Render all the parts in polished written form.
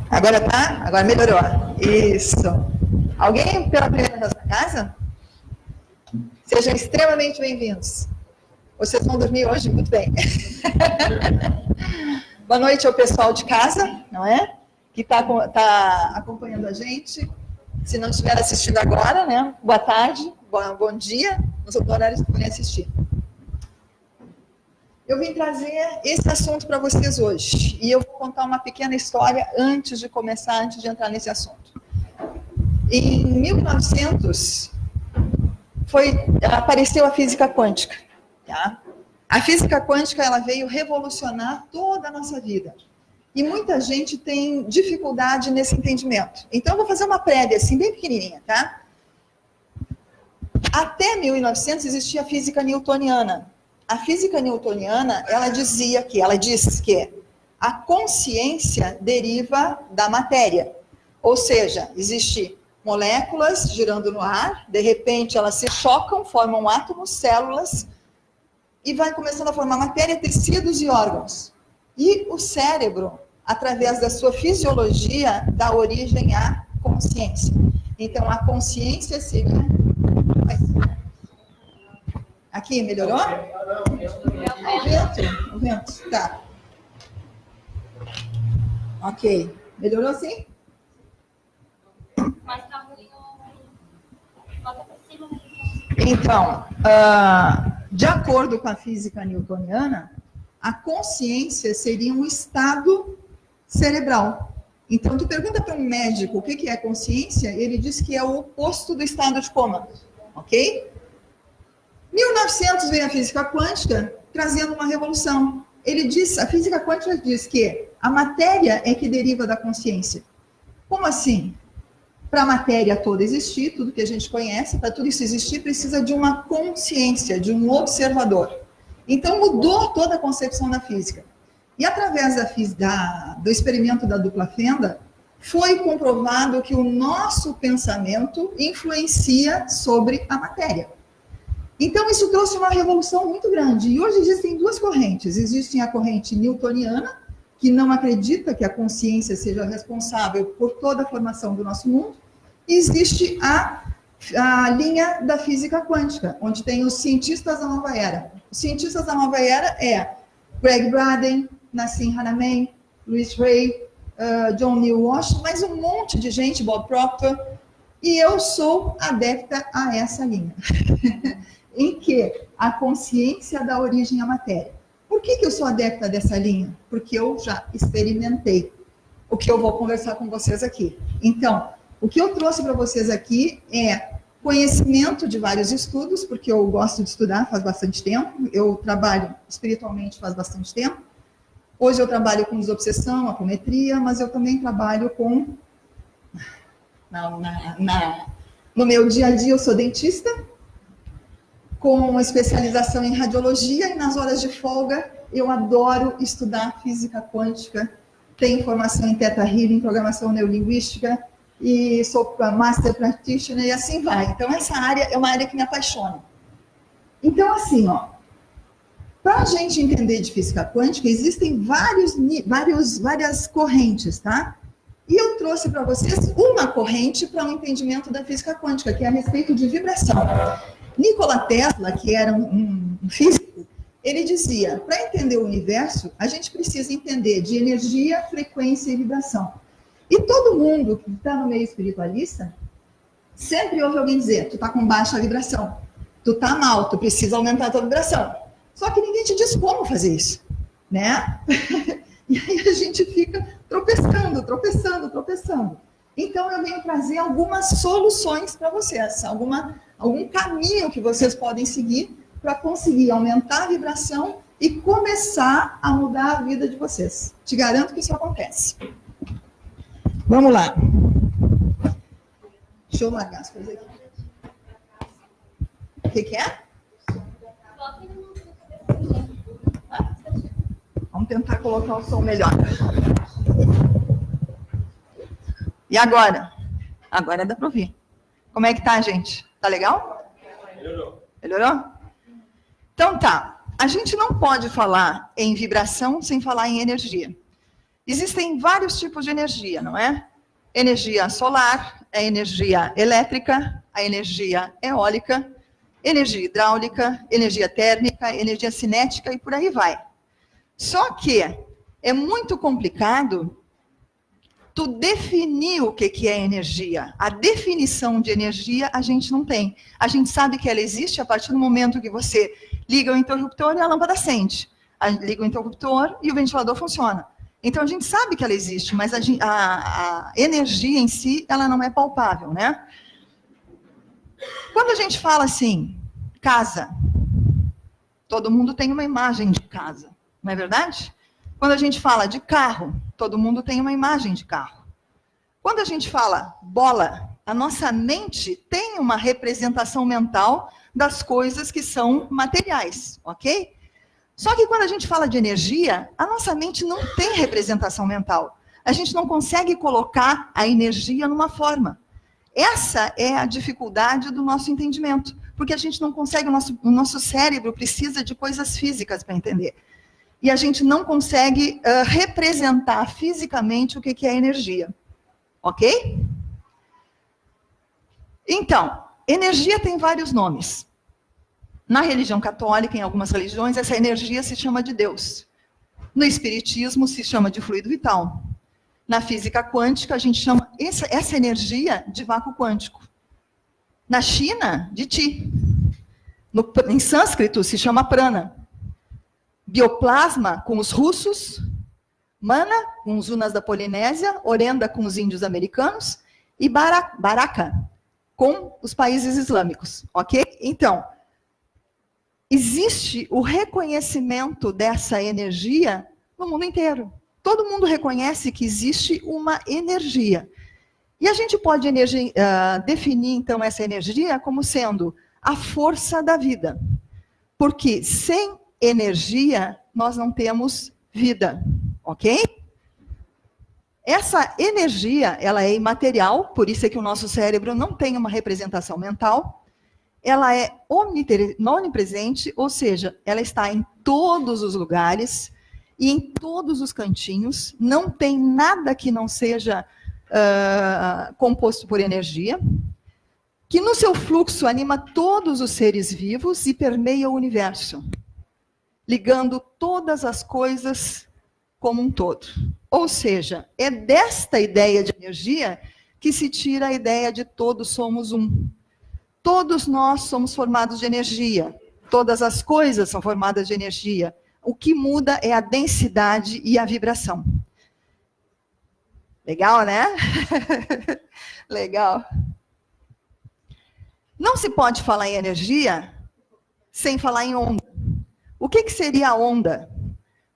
Agora tá? Agora melhorou. Isso. Alguém pela primeira vez na casa? Sejam extremamente bem-vindos. Vocês vão dormir hoje? Muito bem. Boa noite ao pessoal de casa, não é? Que está acompanhando a gente. Se não estiver assistindo agora, né? Boa tarde, bom dia, nos horários que podem assistir. Eu vim trazer esse assunto para vocês hoje. E eu vou contar uma pequena história antes de entrar nesse assunto. Em 1900, apareceu a física quântica. Tá? A física quântica ela veio revolucionar toda a nossa vida. E muita gente tem dificuldade nesse entendimento. Então, eu vou fazer uma prévia, assim, bem pequenininha, tá? Até 1900 existia a física newtoniana. A física newtoniana, ela diz que a consciência deriva da matéria. Ou seja, existem moléculas girando no ar, de repente elas se chocam, formam átomos, células, e vai começando a formar matéria, tecidos e órgãos. E o cérebro, através da sua fisiologia, dá origem à consciência. Então, a consciência seria... Aqui, melhorou? O vento, tá. Ok. Melhorou assim? Então, de acordo com a física newtoniana, a consciência seria um estado cerebral. Então, tu pergunta para um médico o que é consciência, ele diz que é o oposto do estado de coma, ok? 1900 veio a física quântica trazendo uma revolução. A física quântica diz que a matéria é que deriva da consciência. Como assim? Para a matéria toda existir, tudo que a gente conhece, para tudo isso existir, precisa de uma consciência, de um observador. Então, mudou toda a concepção da física. E através do experimento da dupla fenda, foi comprovado que o nosso pensamento influencia sobre a matéria. Então, isso trouxe uma revolução muito grande. E hoje existem duas correntes. Existe a corrente newtoniana, que não acredita que a consciência seja responsável por toda a formação do nosso mundo. E existe a linha da física quântica, onde tem os cientistas da nova era. Os cientistas da nova era Greg Braden, Nassim Haramein, Louis Hay, John Neil Walsh, mais um monte de gente, Bob Proctor. E eu sou adepta a essa linha. Em que a consciência dá origem à matéria. Por que eu sou adepta dessa linha? Porque eu já experimentei o que eu vou conversar com vocês aqui. Então, o que eu trouxe para vocês aqui é conhecimento de vários estudos, porque eu gosto de estudar faz bastante tempo, eu trabalho espiritualmente faz bastante tempo. Hoje eu trabalho com desobsessão, apometria, mas eu também trabalho com... No meu dia a dia eu sou dentista, com especialização em radiologia, e nas horas de folga eu adoro estudar física quântica, tenho formação em Theta Healing, programação neurolinguística, e sou Master Practitioner, e assim vai. Então, essa área é uma área que me apaixona. Então, assim, para a gente entender de física quântica, existem várias correntes, tá? E eu trouxe para vocês uma corrente para um entendimento da física quântica, que é a respeito de vibração. Nikola Tesla, que era um físico, ele dizia, para entender o universo, a gente precisa entender de energia, frequência e vibração. E todo mundo que está no meio espiritualista, sempre ouve alguém dizer, tu está com baixa vibração, tu está mal, tu precisa aumentar a tua vibração. Só que ninguém te diz como fazer isso, né? E aí a gente fica tropeçando. Então, eu venho trazer algumas soluções para vocês, algum caminho que vocês podem seguir para conseguir aumentar a vibração e começar a mudar a vida de vocês. Te garanto que isso acontece. Vamos lá. Deixa eu largar as coisas aqui. O que é? Vamos tentar colocar o som melhor. E agora? Agora dá para ouvir. Como é que tá, gente? Tá legal? Melhorou? Então tá. A gente não pode falar em vibração sem falar em energia. Existem vários tipos de energia, não é? Energia solar, a energia elétrica, a energia eólica, energia hidráulica, energia térmica, energia cinética e por aí vai. Só que é muito complicado tu definir o que é energia. A definição de energia a gente não tem. A gente sabe que ela existe a partir do momento que você liga o interruptor e a lâmpada acende. Liga o interruptor e o ventilador funciona. Então, a gente sabe que ela existe, mas a energia em si, ela não é palpável, né? Quando a gente fala assim, casa, todo mundo tem uma imagem de casa, não é verdade? Quando a gente fala de carro, todo mundo tem uma imagem de carro. Quando a gente fala bola, a nossa mente tem uma representação mental das coisas que são materiais, ok? Só que quando a gente fala de energia, a nossa mente não tem representação mental. A gente não consegue colocar a energia numa forma. Essa é a dificuldade do nosso entendimento, porque a gente não consegue, o nosso cérebro precisa de coisas físicas para entender. E a gente não consegue representar fisicamente o que é energia. Ok? Então, energia tem vários nomes. Na religião católica, em algumas religiões, essa energia se chama de Deus. No espiritismo, se chama de fluido vital. Na física quântica, a gente chama essa energia de vácuo quântico. Na China, de Qi. Em sânscrito, se chama prana. Bioplasma, com os russos. Mana, com os Hunas da Polinésia. Orenda, com os índios americanos. E Baraka, com os países islâmicos. Ok? Então, existe o reconhecimento dessa energia no mundo inteiro. Todo mundo reconhece que existe uma energia. E a gente pode definir, então, essa energia como sendo a força da vida. Porque sem energia, nós não temos vida. Ok? Essa energia, ela é imaterial, por isso é que o nosso cérebro não tem uma representação mental. Ela é onipresente, ou seja, ela está em todos os lugares e em todos os cantinhos. Não tem nada que não seja composto por energia, que no seu fluxo anima todos os seres vivos e permeia o universo, ligando todas as coisas como um todo. Ou seja, é desta ideia de energia que se tira a ideia de todos somos um. Todos nós somos formados de energia. Todas as coisas são formadas de energia. O que muda é a densidade e a vibração. Legal, né? Legal. Não se pode falar em energia sem falar em onda. O que seria a onda?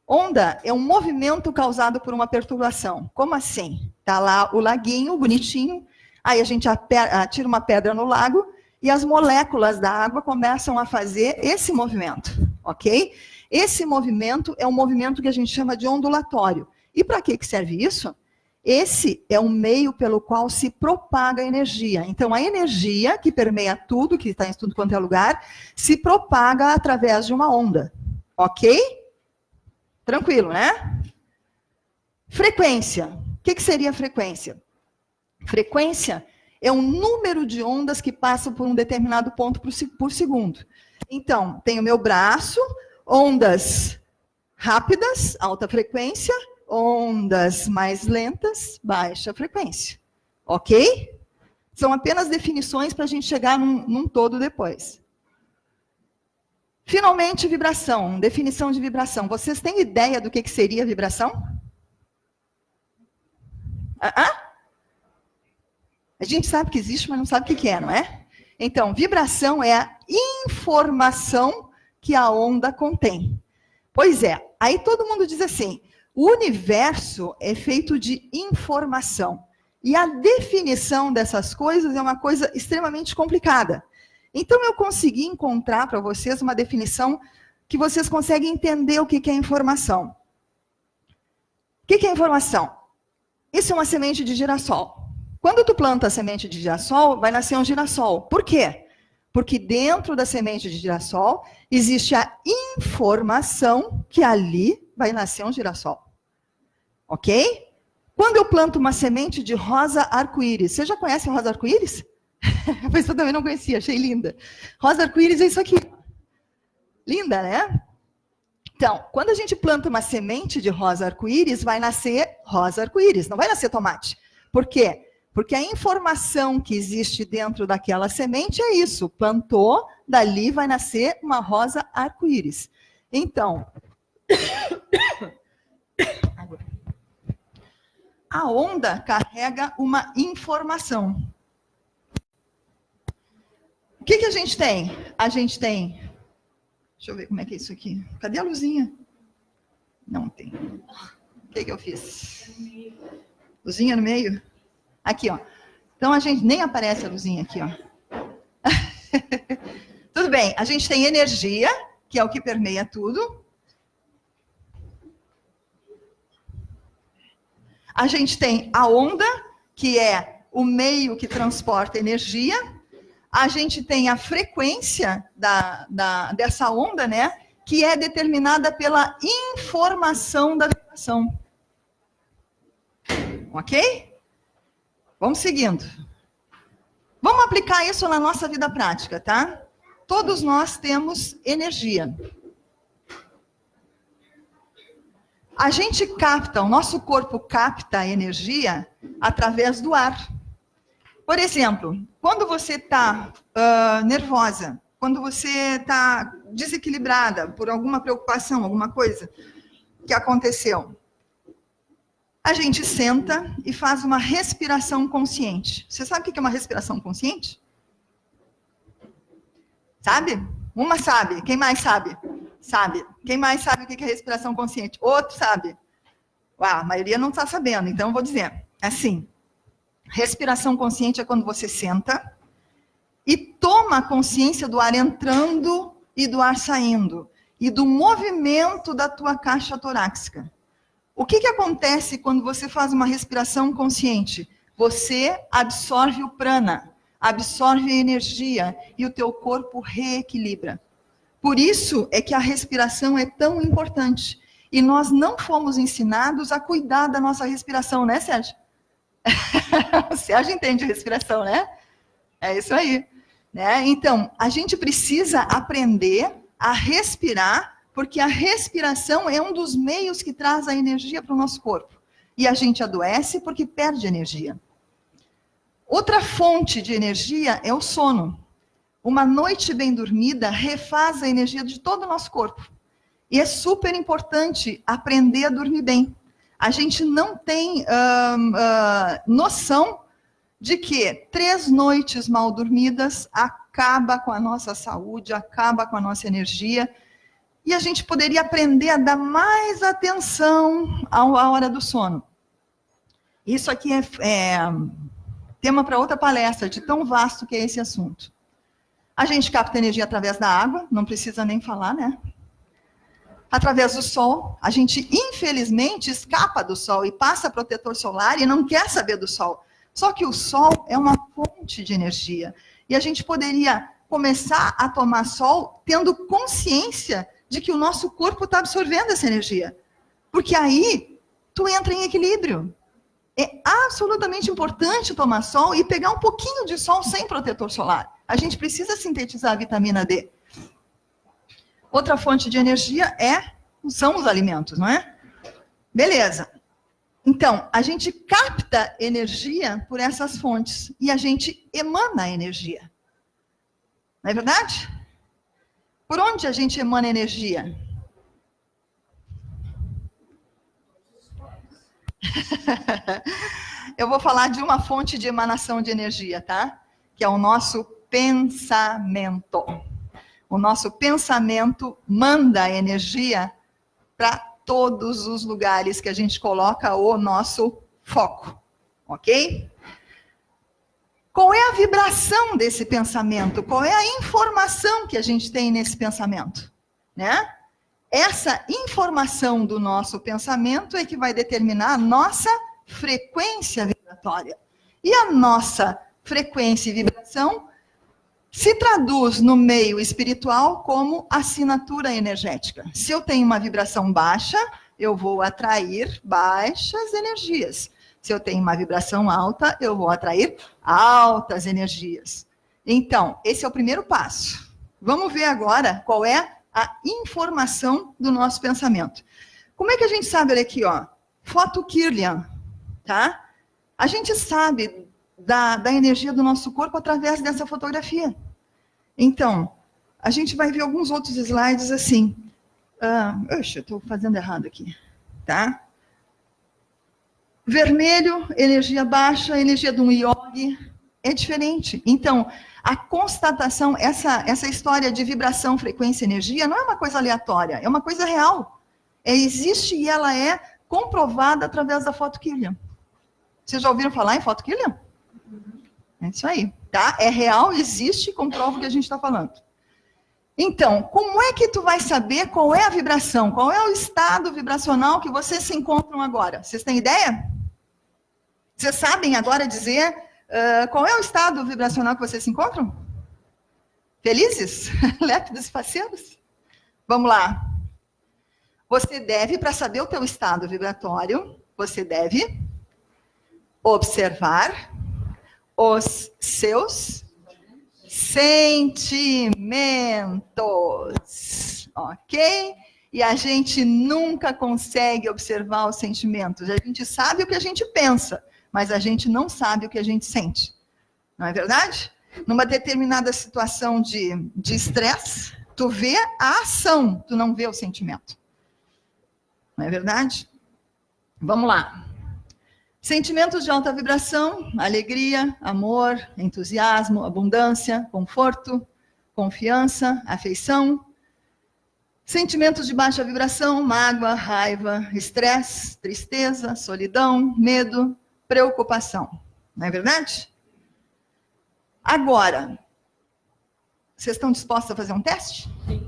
Onda é um movimento causado por uma perturbação. Como assim? Está lá o laguinho, bonitinho, aí a gente atira uma pedra no lago e as moléculas da água começam a fazer esse movimento, ok? Esse movimento é um movimento que a gente chama de ondulatório. E para que serve isso? Esse é o meio pelo qual se propaga a energia. Então, a energia que permeia tudo, que está em tudo quanto é lugar, se propaga através de uma onda, ok? Tranquilo, né? Frequência. O que seria frequência? Frequência é um número de ondas que passam por um determinado ponto por segundo. Então, tem o meu braço, ondas rápidas, alta frequência, ondas mais lentas, baixa frequência. Ok? São apenas definições para a gente chegar num todo depois. Finalmente, vibração. Definição de vibração. Vocês têm ideia do que seria vibração? A gente sabe que existe, mas não sabe o que é, não é? Então, vibração é a informação que a onda contém. Pois é, aí todo mundo diz assim, o universo é feito de informação. E a definição dessas coisas é uma coisa extremamente complicada. Então, eu consegui encontrar para vocês uma definição que vocês conseguem entender o que é informação. O que é informação? Isso é uma semente de girassol. Quando tu planta a semente de girassol, vai nascer um girassol. Por quê? Porque dentro da semente de girassol existe a informação que ali vai nascer um girassol. Ok? Quando eu planto uma semente de rosa arco-íris, você já conhece a rosa arco-íris? Mas eu também não conhecia, achei linda. Rosa arco-íris é isso aqui. Linda, né? Então, quando a gente planta uma semente de rosa arco-íris, vai nascer rosa arco-íris, não vai nascer tomate. Por quê? Porque a informação que existe dentro daquela semente é isso. Plantou, dali vai nascer uma rosa arco-íris. Então, a onda carrega uma informação. O que a gente tem? A gente tem... Deixa eu ver como é que é isso aqui. Cadê a luzinha? Não tem. O que eu fiz? Luzinha no meio? Aqui, ó. Então, a gente nem aparece a luzinha aqui, ó. Tudo bem, a gente tem energia, que é o que permeia tudo. A gente tem a onda, que é o meio que transporta energia. A gente tem a frequência dessa onda, né? Que é determinada pela informação da vibração. Ok? Vamos seguindo. Vamos aplicar isso na nossa vida prática, tá? Todos nós temos energia. A gente capta, o nosso corpo capta a energia através do ar. Por exemplo, quando você está nervosa, quando você está desequilibrada por alguma preocupação, alguma coisa que aconteceu, a gente senta e faz uma respiração consciente. Você sabe o que é uma respiração consciente? Sabe? Uma sabe. Quem mais sabe? Sabe. Quem mais sabe o que é respiração consciente? Outro sabe. A maioria não está sabendo, então eu vou dizer. Assim, respiração consciente é quando você senta e toma consciência do ar entrando e do ar saindo, e do movimento da tua caixa torácica. O que acontece quando você faz uma respiração consciente? Você absorve o prana, absorve a energia e o teu corpo reequilibra. Por isso é que a respiração é tão importante. E nós não fomos ensinados a cuidar da nossa respiração, né, Sérgio? O Sérgio entende respiração, né? É isso aí. Né? Então, a gente precisa aprender a respirar, porque a respiração é um dos meios que traz a energia para o nosso corpo. E a gente adoece porque perde energia. Outra fonte de energia é o sono. Uma noite bem dormida refaz a energia de todo o nosso corpo. E é super importante aprender a dormir bem. A gente não tem noção de que 3 noites mal dormidas acaba com a nossa saúde, acaba com a nossa energia. E a gente poderia aprender a dar mais atenção à hora do sono. Isso aqui é tema para outra palestra, de tão vasto que é esse assunto. A gente capta energia através da água, não precisa nem falar, né? Através do sol, a gente infelizmente escapa do sol e passa protetor solar e não quer saber do sol. Só que o sol é uma fonte de energia. E a gente poderia começar a tomar sol tendo consciência de que o nosso corpo está absorvendo essa energia. Porque aí, tu entra em equilíbrio. É absolutamente importante tomar sol e pegar um pouquinho de sol sem protetor solar. A gente precisa sintetizar a vitamina D. Outra fonte de energia são os alimentos, não é? Beleza. Então, a gente capta energia por essas fontes e a gente emana energia. Não é verdade? Por onde a gente emana energia? Eu vou falar de uma fonte de emanação de energia, tá? Que é o nosso pensamento. O nosso pensamento manda energia para todos os lugares que a gente coloca o nosso foco, ok? Qual é a vibração desse pensamento? Qual é a informação que a gente tem nesse pensamento? Né? Essa informação do nosso pensamento é que vai determinar a nossa frequência vibratória. E a nossa frequência e vibração se traduz no meio espiritual como assinatura energética. Se eu tenho uma vibração baixa, eu vou atrair baixas energias. Se eu tenho uma vibração alta, eu vou atrair altas energias. Então, esse é o primeiro passo. Vamos ver agora qual é a informação do nosso pensamento. Como é que a gente sabe, olha aqui, ó, foto Kirlian, tá? A gente sabe da energia do nosso corpo através dessa fotografia. Então, a gente vai ver alguns outros slides assim. Oxe, eu estou fazendo errado aqui, tá? Vermelho, energia baixa, energia de um yogi, é diferente. Então, a constatação, essa história de vibração, frequência, energia, não é uma coisa aleatória, é uma coisa real. Existe e ela é comprovada através da foto Kirlian. Vocês já ouviram falar em foto Kirlian? É isso aí, tá? É real, existe, comprova o que a gente está falando. Então, como é que tu vai saber qual é a vibração, qual é o estado vibracional que vocês se encontram agora? Vocês têm ideia? Vocês sabem agora dizer qual é o estado vibracional que vocês se encontram? Felizes? Lépidos e faceiros? Vamos lá. Você deve, para saber o teu estado vibratório, você deve observar os seus sentimentos, ok? E a gente nunca consegue observar os sentimentos. A gente sabe o que a gente pensa, mas a gente não sabe o que a gente sente. Não é verdade? Numa determinada situação de estresse, tu vê a ação, tu não vê o sentimento. Não é verdade? Vamos lá. Sentimentos de alta vibração, alegria, amor, entusiasmo, abundância, conforto, confiança, afeição. Sentimentos de baixa vibração, mágoa, raiva, estresse, tristeza, solidão, medo, preocupação. Não é verdade? Agora, vocês estão dispostos a fazer um teste? Sim.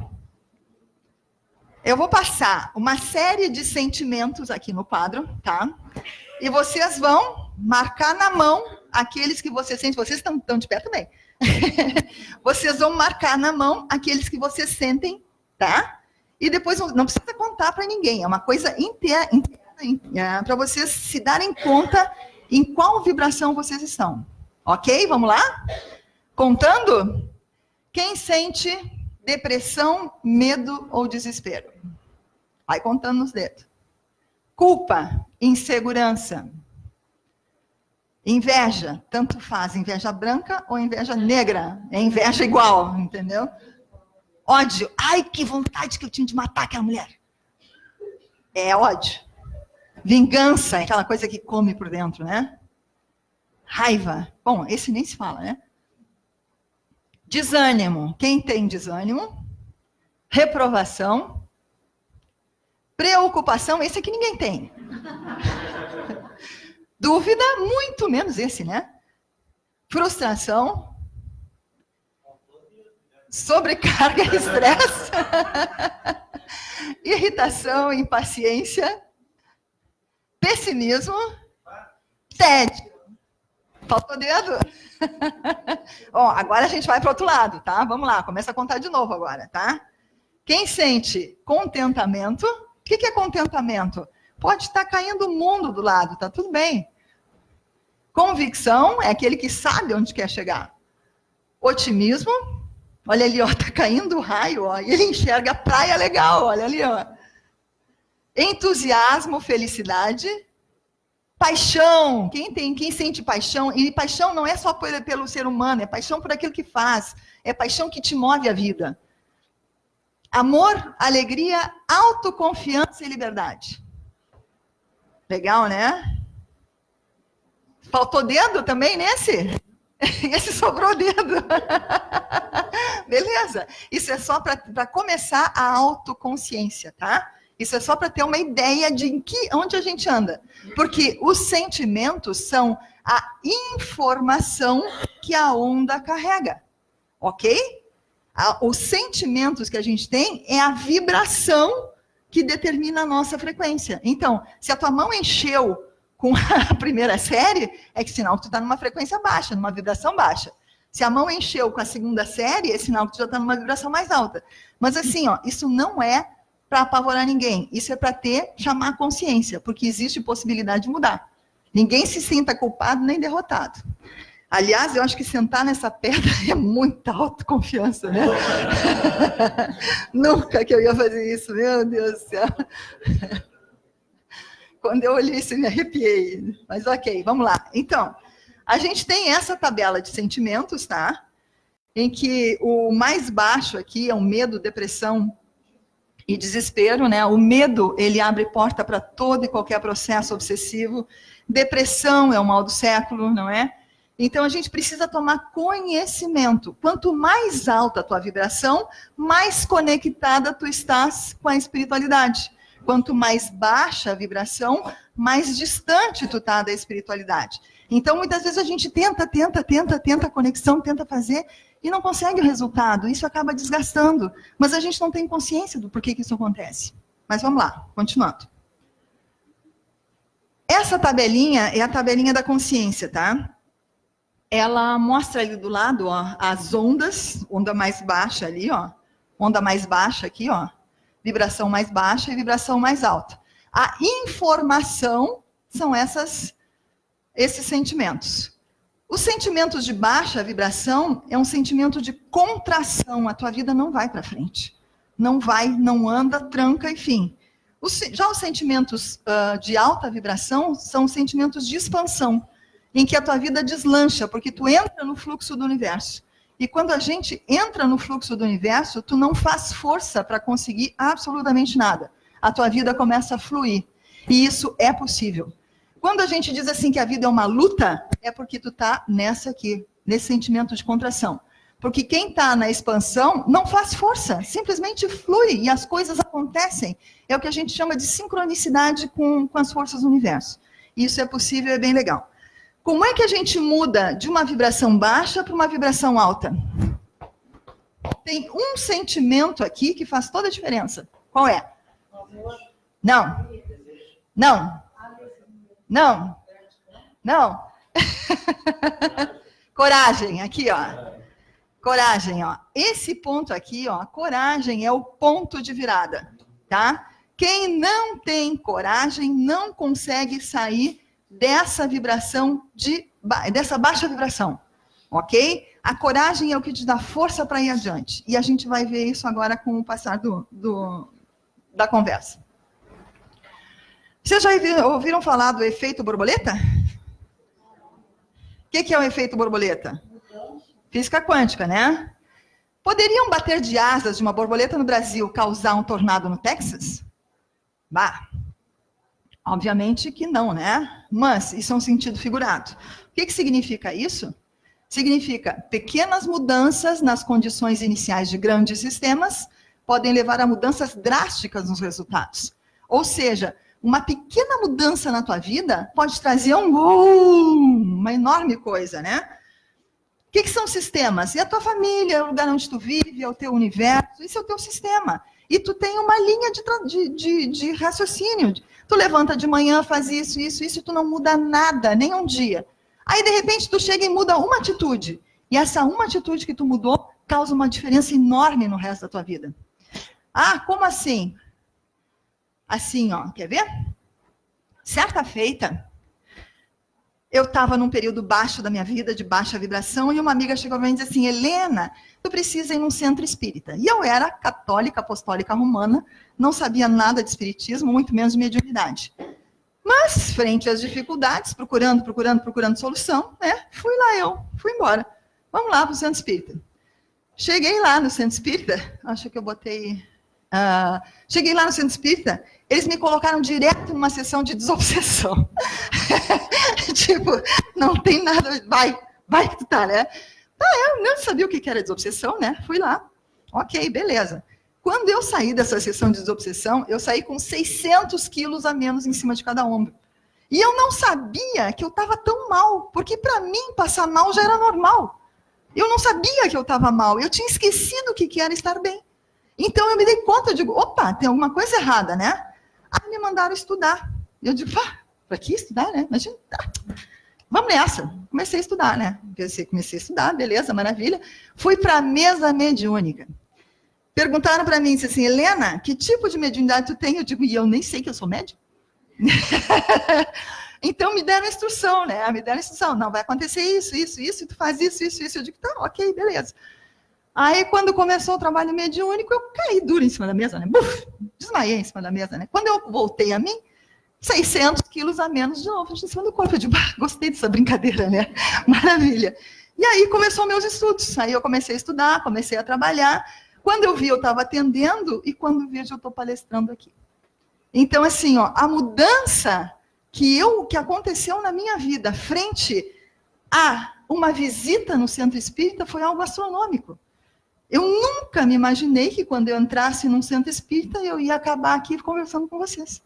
Eu vou passar uma série de sentimentos aqui no quadro, tá? E vocês vão marcar na mão aqueles que vocês sentem. Vocês estão de pé também. Vocês vão marcar na mão aqueles que vocês sentem, tá? E depois não precisa contar para ninguém. É uma coisa interna para vocês se darem conta em qual vibração vocês estão. Ok? Vamos lá? Contando? Quem sente depressão, medo ou desespero? Vai contando nos dedos. Culpa, insegurança. Inveja, tanto faz, inveja branca ou inveja negra. É inveja igual, entendeu? Ódio, ai, que vontade que eu tinha de matar aquela mulher. É ódio. Vingança, é aquela coisa que come por dentro, né? Raiva, bom, esse nem se fala, né? Desânimo, quem tem desânimo? Reprovação. Preocupação, esse aqui ninguém tem. Dúvida, muito menos esse, né? Frustração. Sobrecarga e estresse. Irritação, impaciência. Pessimismo. Tédio. Faltou dedo? Bom, agora a gente vai para o outro lado, tá? Vamos lá, começa a contar de novo agora, tá? Quem sente contentamento? O que é contentamento? Pode estar caindo o mundo do lado, tá tudo bem. Convicção é aquele que sabe onde quer chegar. Otimismo, olha ali, ó, tá caindo o raio, ó, e ele enxerga a praia legal, olha ali, ó. Entusiasmo, felicidade. Paixão, quem sente paixão, e paixão não é só pelo ser humano, é paixão por aquilo que faz, é paixão que te move a vida. Amor, alegria, autoconfiança e liberdade. Legal, né? Faltou dedo também nesse? Esse sobrou dedo. Beleza. Isso é só para começar a autoconsciência, tá? Isso é só para ter uma ideia de onde a gente anda. Porque os sentimentos são a informação que a onda carrega. Ok? Os sentimentos que a gente tem é a vibração que determina a nossa frequência. Então, se a tua mão encheu com a primeira série, é que sinal que tu está numa frequência baixa, numa vibração baixa. Se a mão encheu com a segunda série, é sinal que tu já está numa vibração mais alta. Mas assim, ó, isso não é para apavorar ninguém. Isso é para chamar a consciência, porque existe possibilidade de mudar. Ninguém se sinta culpado nem derrotado. Aliás, eu acho que sentar nessa pedra é muita autoconfiança, né? Nunca que eu ia fazer isso, meu Deus do céu. Quando eu olhei isso, eu me arrepiei. Mas ok, vamos lá. Então, a gente tem essa tabela de sentimentos, tá? Em que o mais baixo aqui é o medo, depressão e desespero, né? O medo, ele abre porta para todo e qualquer processo obsessivo. Depressão é o mal do século, não é? Então, a gente precisa tomar conhecimento. Quanto mais alta a tua vibração, mais conectada tu estás com a espiritualidade. Quanto mais baixa a vibração, mais distante tu tá da espiritualidade. Então, muitas vezes a gente tenta a conexão, tenta fazer e não consegue o resultado. Isso acaba desgastando. Mas a gente não tem consciência do porquê que isso acontece. Mas vamos lá, continuando. Essa tabelinha é a tabelinha da consciência, tá? Ela mostra ali do lado, ó, as ondas, onda mais baixa ali, ó. Onda mais baixa aqui, ó. Vibração mais baixa e vibração mais alta. A informação são esses sentimentos. Os sentimentos de baixa vibração é um sentimento de contração. A tua vida não vai para frente. Não vai, não anda, tranca, enfim. Já os sentimentos de alta vibração são sentimentos de expansão, em que a tua vida deslancha, porque tu entra no fluxo do universo. E quando a gente entra no fluxo do universo, tu não faz força para conseguir absolutamente nada. A tua vida começa a fluir. E isso é possível. Quando a gente diz assim que a vida é uma luta, é porque tu tá nessa aqui, nesse sentimento de contração. Porque quem está na expansão não faz força, simplesmente flui e as coisas acontecem. É o que a gente chama de sincronicidade com as forças do universo. Isso é possível, é bem legal. Como é que a gente muda de uma vibração baixa para uma vibração alta? Tem um sentimento aqui que faz toda a diferença. Qual é? Não. Não. Não. Não. Coragem, aqui, ó. Coragem, ó. Esse ponto aqui, ó, coragem é o ponto de virada, tá? Quem não tem coragem não consegue sair dessa vibração, dessa baixa vibração, ok? A coragem é o que te dá força para ir adiante. E a gente vai ver isso agora com o passar da conversa. Vocês já ouviram falar do efeito borboleta? O que é o efeito borboleta? Física quântica, né? Poderiam bater de asas de uma borboleta no Brasil causar um tornado no Texas? Bah, obviamente que não, né? Mas isso é um sentido figurado. O que significa isso? Significa pequenas mudanças nas condições iniciais de grandes sistemas podem levar a mudanças drásticas nos resultados. Ou seja, uma pequena mudança na tua vida pode trazer uma enorme coisa, né? O que são sistemas? É a tua família, é o lugar onde tu vive, é o teu universo, isso é o teu sistema. E tu tem uma linha de raciocínio. Tu levanta de manhã, faz isso, e tu não muda nada, nem um dia. Aí, de repente, tu chega e muda uma atitude. E essa uma atitude que tu mudou causa uma diferença enorme no resto da tua vida. Ah, como assim? Assim, ó, quer ver? Certa feita, eu estava num período baixo da minha vida, de baixa vibração, e uma amiga chegou para mim e disse assim, Helena, tu precisa ir num centro espírita. E eu era católica, apostólica romana, não sabia nada de espiritismo, muito menos de mediunidade. Mas, frente às dificuldades, procurando solução, né, fui embora. Vamos lá para o centro espírita. Cheguei lá no centro espírita, acho que eu botei... cheguei lá no centro espírita, eles me colocaram direto numa sessão de desobsessão. Tipo, não tem nada, vai que tu tá, né? Eu não sabia o que era desobsessão, né? Fui lá. Ok, beleza. Quando eu saí dessa sessão de desobsessão, eu saí com 600 quilos a menos em cima de cada ombro. E eu não sabia que eu estava tão mal, porque para mim passar mal já era normal. Eu não sabia que eu estava mal, eu tinha esquecido o que era estar bem. Então eu me dei conta, eu digo, opa, tem alguma coisa errada, né? Aí me mandaram estudar. Eu digo, para que estudar, né? Imagina, tá. Vamos nessa. Comecei a estudar, né? Comecei a estudar, beleza, maravilha. Fui para a mesa mediúnica. Perguntaram para mim assim, Helena, que tipo de mediunidade tu tem? Eu digo, e eu nem sei que eu sou médium. Então me deram instrução, né? Me deram instrução, não, vai acontecer isso, e tu faz isso. Eu digo, tá, ok, beleza. Aí, quando começou o trabalho mediúnico, eu caí duro em cima da mesa, né? Buf, desmaiei em cima da mesa, né? Quando eu voltei a mim, 600 quilos a menos de novo, em cima do corpo. Eu digo, gostei dessa brincadeira, né? Maravilha. E aí, começou meus estudos. Aí, eu comecei a estudar, comecei a trabalhar. Quando eu vi, eu estava atendendo, e quando vejo, eu estou palestrando aqui. Então, assim, ó, a mudança que aconteceu na minha vida frente a uma visita no centro espírita foi algo astronômico. Eu nunca me imaginei que quando eu entrasse num centro espírita, eu ia acabar aqui conversando com vocês.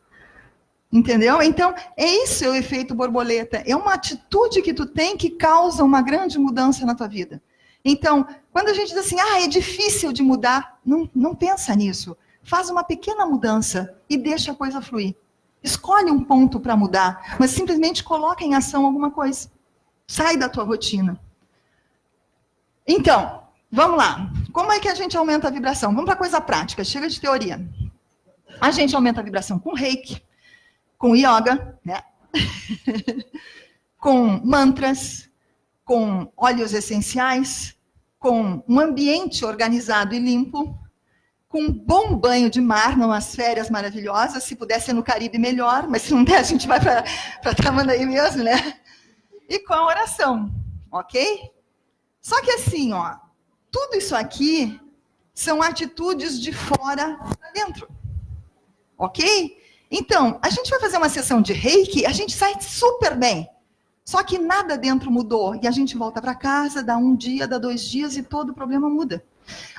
Entendeu? Então, é isso o efeito borboleta. É uma atitude que tu tem que causa uma grande mudança na tua vida. Então, quando a gente diz assim, é difícil de mudar, não pensa nisso. Faz uma pequena mudança e deixa a coisa fluir. Escolhe um ponto para mudar, mas simplesmente coloca em ação alguma coisa. Sai da tua rotina. Então, vamos lá. Como é que a gente aumenta a vibração? Vamos para a coisa prática, chega de teoria. A gente aumenta a vibração com reiki, com yoga, né? Com mantras, com óleos essenciais, com um ambiente organizado e limpo, com um bom banho de mar, numas férias maravilhosas. Se puder ser no Caribe, melhor, mas se não der, a gente vai para Tramandaí mesmo, né? E com a oração, ok? Só que assim, ó, tudo isso aqui são atitudes de fora para dentro, ok? Então, a gente vai fazer uma sessão de reiki, a gente sai super bem. Só que nada dentro mudou. E a gente volta para casa, dá um dia, dá 2 dias e todo o problema muda.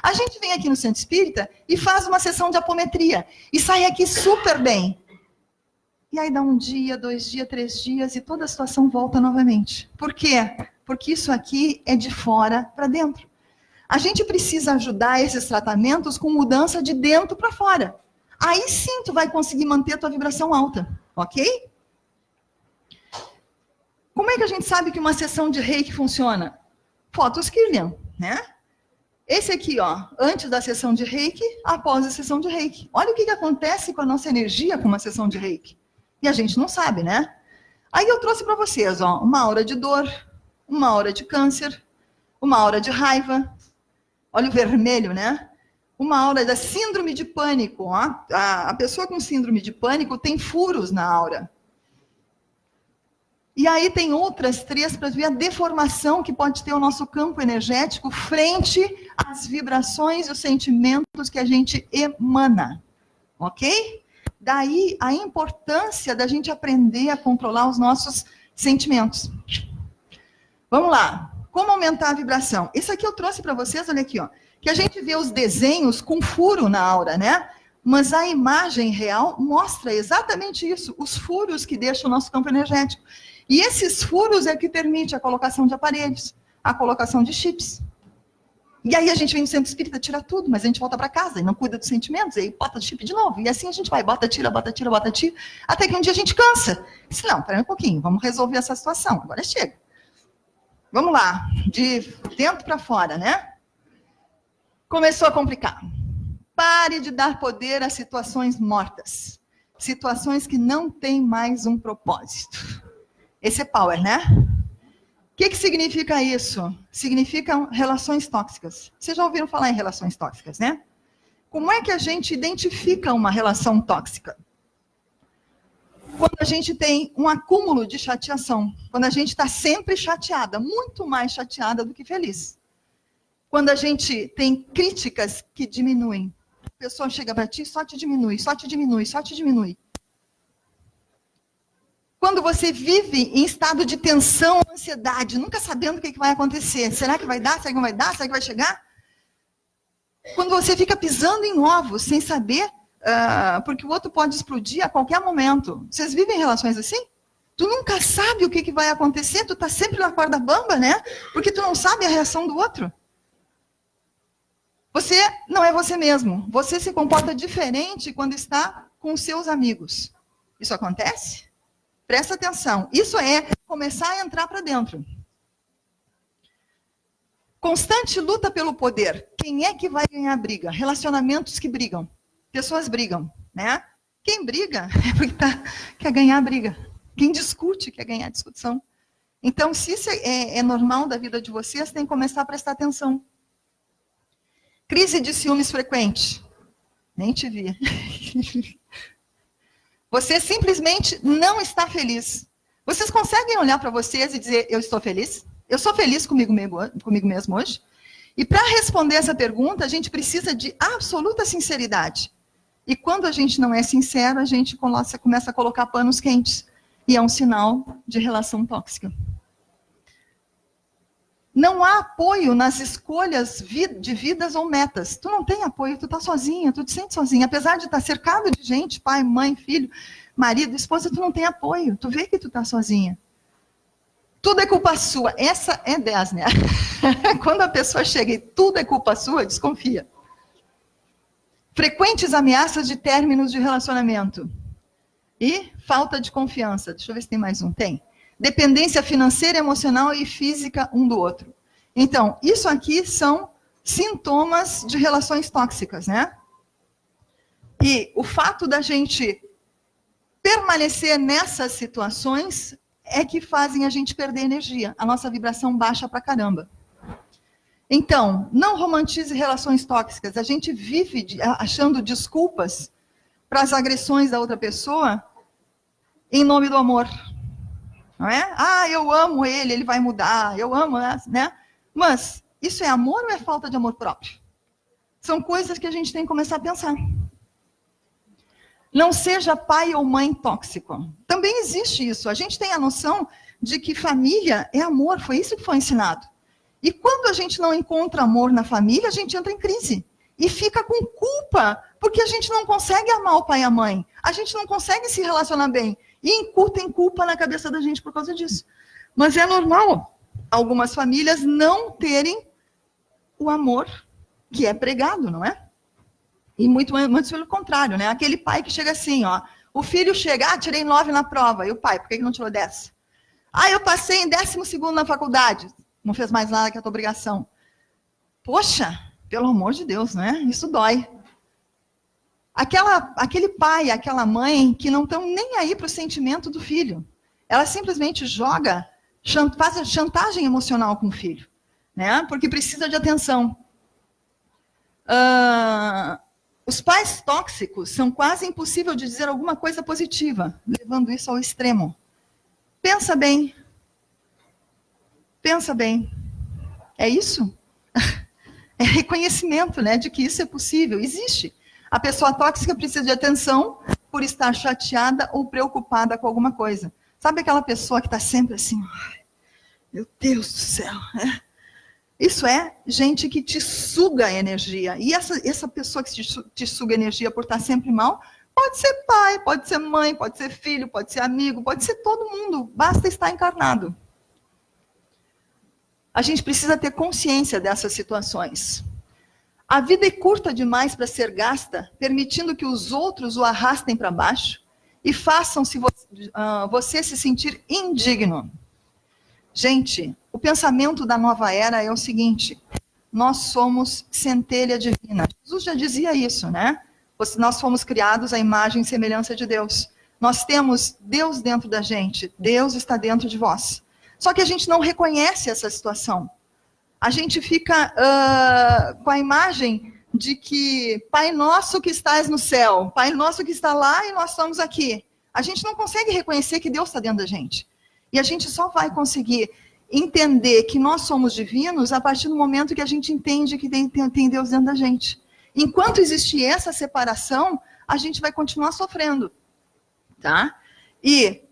A gente vem aqui no Centro Espírita e faz uma sessão de apometria. E sai aqui super bem. E aí dá 1 dia, 2 dias, 3 dias e toda a situação volta novamente. Por quê? Porque isso aqui é de fora para dentro. A gente precisa ajudar esses tratamentos com mudança de dentro para fora. Aí sim tu vai conseguir manter a tua vibração alta, ok? Como é que a gente sabe que uma sessão de reiki funciona? Fotos Kirlian, né? Esse aqui, ó, antes da sessão de reiki, após a sessão de reiki. Olha o que acontece com a nossa energia com uma sessão de reiki. E a gente não sabe, né? Aí eu trouxe para vocês, ó, uma aura de dor, uma aura de câncer, uma aura de raiva. Olha o vermelho, né? Uma aura da síndrome de pânico. Ó. A pessoa com síndrome de pânico tem furos na aura. E aí tem outras 3 para ver a deformação que pode ter o nosso campo energético frente às vibrações e os sentimentos que a gente emana. Ok? Daí a importância da gente aprender a controlar os nossos sentimentos. Vamos lá. Como aumentar a vibração? Isso aqui eu trouxe para vocês, olha aqui, ó. Que a gente vê os desenhos com furo na aura, né? Mas a imagem real mostra exatamente isso, os furos que deixam o nosso campo energético. E esses furos é que permite a colocação de aparelhos, a colocação de chips. E aí a gente vem no centro espírita, tira tudo, mas a gente volta para casa e não cuida dos sentimentos, e aí bota o chip de novo. E assim a gente vai, bota, tira, até que um dia a gente cansa. E diz, não, peraí um pouquinho, vamos resolver essa situação, agora chega. Vamos lá, de dentro para fora, né? Começou a complicar. Pare de dar poder a situações mortas. Situações que não têm mais um propósito. Esse é power, né? O que significa isso? Significam relações tóxicas. Vocês já ouviram falar em relações tóxicas, né? Como é que a gente identifica uma relação tóxica? Quando a gente tem um acúmulo de chateação. Quando a gente está sempre chateada, muito mais chateada do que feliz. Quando a gente tem críticas que diminuem. A pessoa chega para ti, só te diminui, só te diminui, só te diminui. Quando você vive em estado de tensão, ansiedade, nunca sabendo o que vai acontecer. Será que vai dar? Será que não vai dar? Será que vai chegar? Quando você fica pisando em ovos, sem saber, porque o outro pode explodir a qualquer momento. Vocês vivem relações assim? Tu nunca sabe o que vai acontecer, tu tá sempre na corda bamba, né? Porque tu não sabe a reação do outro. Você não é você mesmo. Você se comporta diferente quando está com seus amigos. Isso acontece? Presta atenção. Isso é começar a entrar para dentro. Constante luta pelo poder. Quem é que vai ganhar a briga? Relacionamentos que brigam. Pessoas brigam, né? Quem briga é porque quer ganhar a briga. Quem discute quer ganhar a discussão. Então, se isso é normal da vida de vocês, tem que começar a prestar atenção. Crise de ciúmes frequente. Nem te vi. Você simplesmente não está feliz. Vocês conseguem olhar para vocês e dizer, eu estou feliz? Eu sou feliz comigo mesmo hoje? E para responder essa pergunta, a gente precisa de absoluta sinceridade. E quando a gente não é sincero, a gente começa a colocar panos quentes. E é um sinal de relação tóxica. Não há apoio nas escolhas de vidas ou metas. Tu não tem apoio, tu está sozinha, tu te sente sozinha. Apesar de estar cercado de gente, pai, mãe, filho, marido, esposa, tu não tem apoio. Tu vê que tu está sozinha. Tudo é culpa sua. Essa é 10, né? Quando a pessoa chega e tudo é culpa sua, desconfia. Frequentes ameaças de términos de relacionamento. E falta de confiança. Deixa eu ver se tem mais um. Tem. Dependência financeira, emocional e física um do outro. Então, isso aqui são sintomas de relações tóxicas, né? E o fato da gente permanecer nessas situações é que fazem a gente perder energia. A nossa vibração baixa pra caramba. Então, não romantize relações tóxicas. A gente vive achando desculpas para as agressões da outra pessoa em nome do amor. Não é? Ah, eu amo ele, ele vai mudar, eu amo, né? Mas isso é amor ou é falta de amor próprio? São coisas que a gente tem que começar a pensar. Não seja pai ou mãe tóxico. Também existe isso. A gente tem a noção de que família é amor, foi isso que foi ensinado. E quando a gente não encontra amor na família, a gente entra em crise. E fica com culpa, porque a gente não consegue amar o pai e a mãe. A gente não consegue se relacionar bem. E tem culpa na cabeça da gente por causa disso. Mas é normal algumas famílias não terem o amor que é pregado, não é? E muito pelo contrário, né? Aquele pai que chega assim, ó. O filho chega, tirei 9 na prova. E o pai, por que não tirou 10? Eu passei em 12º na faculdade. Não fez mais nada que a tua obrigação. Poxa, pelo amor de Deus, né? Isso dói. Aquele pai, aquela mãe que não estão nem aí para o sentimento do filho. Ela simplesmente faz chantagem emocional com o filho, né? Porque precisa de atenção. Os pais tóxicos são quase impossível de dizer alguma coisa positiva, levando isso ao extremo. Pensa bem. Pensa bem. É isso? É reconhecimento, né, de que isso é possível, existe. A pessoa tóxica precisa de atenção por estar chateada ou preocupada com alguma coisa. Sabe aquela pessoa que está sempre assim, meu Deus do céu, né? Isso é gente que te suga energia. E essa pessoa que te suga energia por estar sempre mal, pode ser pai, pode ser mãe, pode ser filho, pode ser amigo, pode ser todo mundo. Basta estar encarnado. A gente precisa ter consciência dessas situações. A vida é curta demais para ser gasta, permitindo que os outros o arrastem para baixo e façam você se sentir indigno. Gente, o pensamento da nova era é o seguinte: nós somos centelha divina. Jesus já dizia isso, né? Nós fomos criados à imagem e semelhança de Deus. Nós temos Deus dentro da gente. Deus está dentro de vós. Só que a gente não reconhece essa situação. A gente fica com a imagem de que Pai Nosso que estás no céu, Pai Nosso que está lá e nós estamos aqui. A gente não consegue reconhecer que Deus está dentro da gente. E a gente só vai conseguir entender que nós somos divinos a partir do momento que a gente entende que tem Deus dentro da gente. Enquanto existir essa separação, a gente vai continuar sofrendo. Tá? E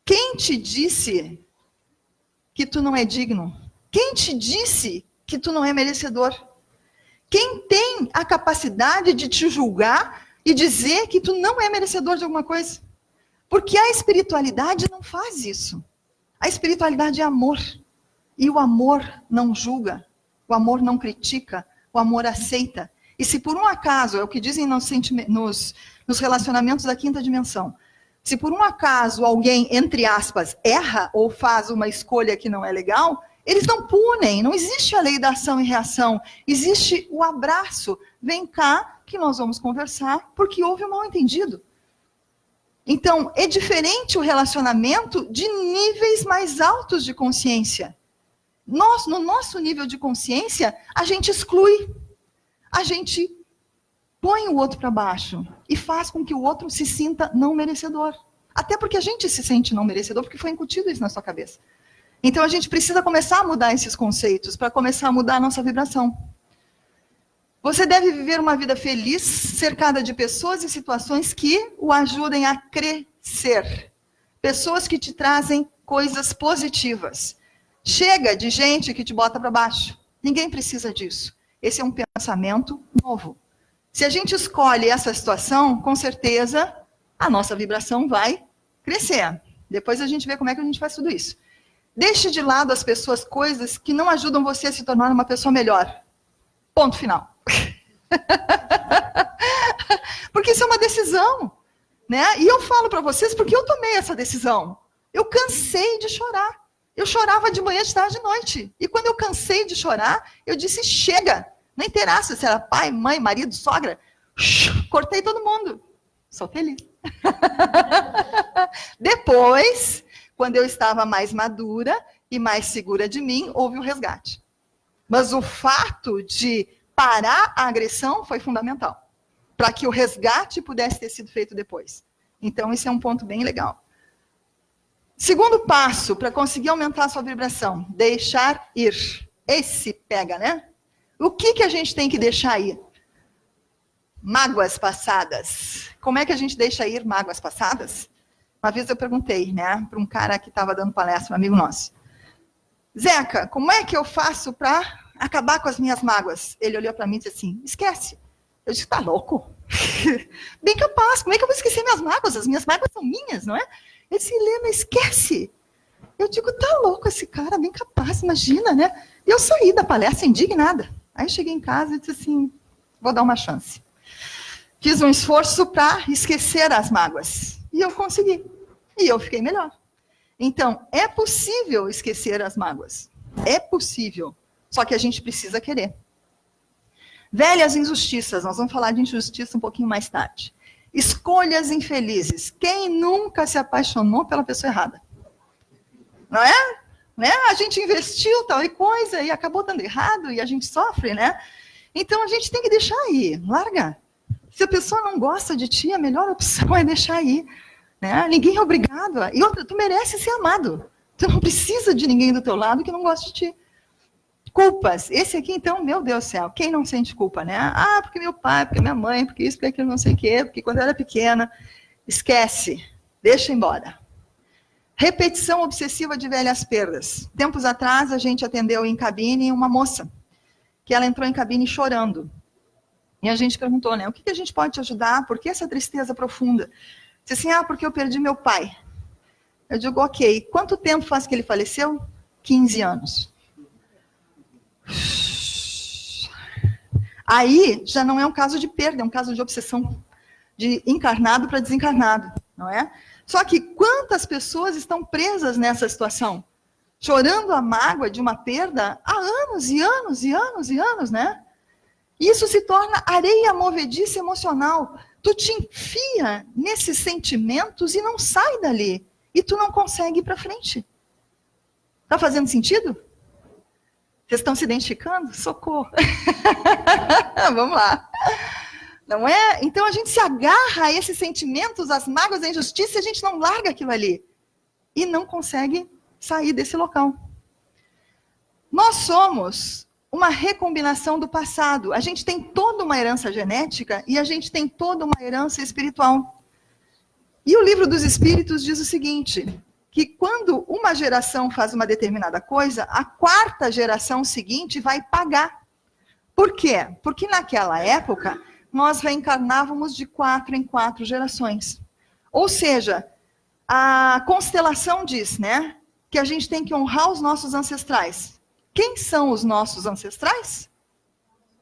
quem te disse que tu não é digno? Quem te disse que tu não é merecedor? Quem tem a capacidade de te julgar e dizer que tu não é merecedor de alguma coisa? Porque a espiritualidade não faz isso. A espiritualidade é amor. E o amor não julga. O amor não critica. O amor aceita. E se por um acaso, é o que dizem nos relacionamentos da quinta dimensão, se por um acaso alguém, entre aspas, erra ou faz uma escolha que não é legal, Eles não punem, não existe a lei da ação e reação. Existe o abraço. Vem cá que nós vamos conversar, porque houve um mal-entendido. Então, é diferente o relacionamento de níveis mais altos de consciência. Nós, no nosso nível de consciência, a gente exclui. A gente põe o outro para baixo e faz com que o outro se sinta não merecedor. Até porque a gente se sente não merecedor, porque foi incutido isso na sua cabeça. Então, a gente precisa começar a mudar esses conceitos, para começar a mudar a nossa vibração. Você deve viver uma vida feliz, cercada de pessoas e situações que o ajudem a crescer. Pessoas que te trazem coisas positivas. Chega de gente que te bota para baixo. Ninguém precisa disso. Esse é um pensamento novo. Se a gente escolhe essa situação, com certeza, a nossa vibração vai crescer. Depois a gente vê como é que a gente faz tudo isso. Deixe de lado as pessoas, coisas que não ajudam você a se tornar uma pessoa melhor. Ponto final. Porque isso é uma decisão, né? E eu falo para vocês porque eu tomei essa decisão. Eu cansei de chorar. Eu chorava de manhã, de tarde, de noite. E quando eu cansei de chorar, eu disse, chega. Não interessa se era pai, mãe, marido, sogra. Cortei todo mundo. Sou feliz. Depois, quando eu estava mais madura e mais segura de mim, houve um resgate. Mas o fato de parar a agressão foi fundamental, para que o resgate pudesse ter sido feito depois. Então, esse é um ponto bem legal. Segundo passo, para conseguir aumentar a sua vibração, deixar ir. Esse pega, né? O que a gente tem que deixar ir? Mágoas passadas. Como é que a gente deixa ir mágoas passadas? Uma vez eu perguntei, né, para um cara que estava dando palestra, um amigo nosso. Zeca, como é que eu faço para acabar com as minhas mágoas? Ele olhou para mim e disse assim, esquece. Eu disse, tá louco? Bem capaz, como é que eu vou esquecer minhas mágoas? As minhas mágoas são minhas, não é? Ele disse, Helena, esquece. Eu digo, tá louco esse cara, bem capaz, imagina, né? E eu saí da palestra indignada. Aí eu cheguei em casa e disse assim, vou dar uma chance. Fiz um esforço para esquecer as mágoas. E eu consegui. E eu fiquei melhor. Então, é possível esquecer as mágoas. É possível. Só que a gente precisa querer. Velhas injustiças. Nós vamos falar de injustiça um pouquinho mais tarde. Escolhas infelizes. Quem nunca se apaixonou pela pessoa errada? Não é? Né? A gente investiu tal e coisa e acabou dando errado e a gente sofre, né? Então, a gente tem que deixar aí. Larga. Se a pessoa não gosta de ti, a melhor opção é deixar aí. Né? Ninguém é obrigado. E outra, tu merece ser amado. Tu não precisa de ninguém do teu lado que não goste de ti. Culpas. Esse aqui, então, meu Deus do céu, quem não sente culpa, né? Ah, porque meu pai, porque minha mãe, porque isso, porque aquilo, não sei o quê, porque quando eu era pequena, esquece, deixa embora. Repetição obsessiva de velhas perdas. Tempos atrás, a gente atendeu em cabine uma moça, que ela entrou em cabine chorando. E a gente perguntou, né, o que a gente pode te ajudar? Por que essa tristeza profunda? Disse assim, porque eu perdi meu pai. Eu digo, ok, quanto tempo faz que ele faleceu? 15 anos. Aí já não é um caso de perda, é um caso de obsessão, de encarnado para desencarnado, não é? Só que quantas pessoas estão presas nessa situação? Chorando a mágoa de uma perda há anos e anos e anos e anos, né? Isso se torna areia movediça emocional. Tu te enfia nesses sentimentos e não sai dali. E tu não consegue ir para frente. Tá fazendo sentido? Vocês estão se identificando? Socorro. Vamos lá. Não é? Então a gente se agarra a esses sentimentos, as mágoas, a injustiça, e a gente não larga aquilo ali. E não consegue sair desse local. Nós somos uma recombinação do passado. A gente tem toda uma herança genética e a gente tem toda uma herança espiritual. E o Livro dos Espíritos diz o seguinte, que quando uma geração faz uma determinada coisa, a quarta geração seguinte vai pagar. Por quê? Porque naquela época, nós reencarnávamos de 4 em 4 gerações. Ou seja, a constelação diz, né, que a gente tem que honrar os nossos ancestrais. Quem são os nossos ancestrais?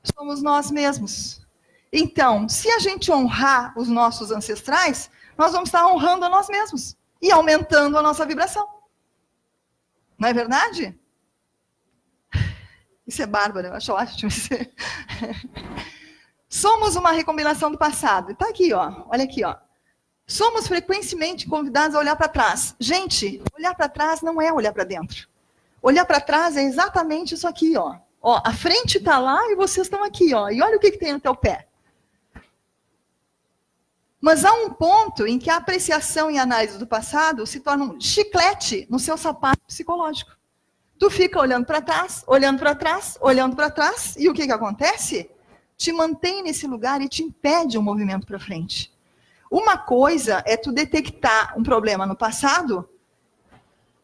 Somos nós mesmos. Então, se a gente honrar os nossos ancestrais, nós vamos estar honrando a nós mesmos e aumentando a nossa vibração. Não é verdade? Isso é bárbaro, eu acho ótimo. Somos uma recombinação do passado. Está aqui, ó. Olha aqui, ó. Somos frequentemente convidados a olhar para trás. Gente, olhar para trás não é olhar para dentro. Olhar para trás é exatamente isso aqui, ó. Ó, a frente está lá e vocês estão aqui, ó. E olha o que tem no teu pé. Mas há um ponto em que a apreciação e a análise do passado se torna um chiclete no seu sapato psicológico. Tu fica olhando para trás, olhando para trás, olhando para trás, e o que acontece? Te mantém nesse lugar e te impede um movimento para frente. Uma coisa é tu detectar um problema no passado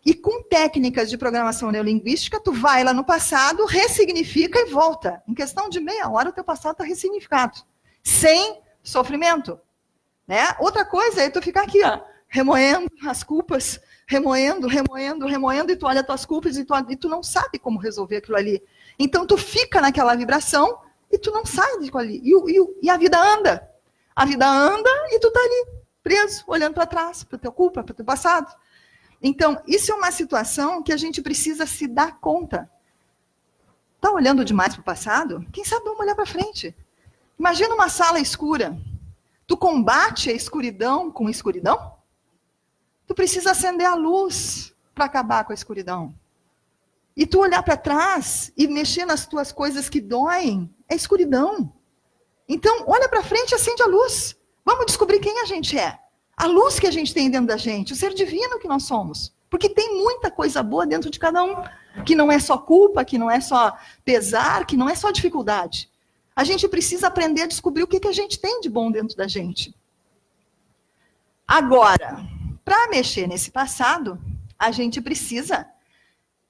e com técnicas de programação neurolinguística, tu vai lá no passado, ressignifica e volta. Em questão de meia hora, o teu passado está ressignificado. Sem sofrimento. Né? Outra coisa é tu ficar aqui, ó, remoendo as culpas, remoendo, e tu olha as tuas culpas e tu não sabe como resolver aquilo ali. Então, tu fica naquela vibração e tu não sai daquilo ali. E a vida anda. A vida anda e tu tá ali, preso, olhando para trás, para tua culpa, para o teu passado. Então, isso é uma situação que a gente precisa se dar conta. Tá olhando demais para o passado? Quem sabe vamos olhar para frente. Imagina uma sala escura. Tu combate a escuridão com escuridão? Tu precisa acender a luz para acabar com a escuridão. E tu olhar para trás e mexer nas tuas coisas que doem é escuridão. Então, olha para frente e acende a luz. Vamos descobrir quem a gente é. A luz que a gente tem dentro da gente, o ser divino que nós somos. Porque tem muita coisa boa dentro de cada um. Que não é só culpa, que não é só pesar, que não é só dificuldade. A gente precisa aprender a descobrir o que a gente tem de bom dentro da gente. Agora, para mexer nesse passado, a gente precisa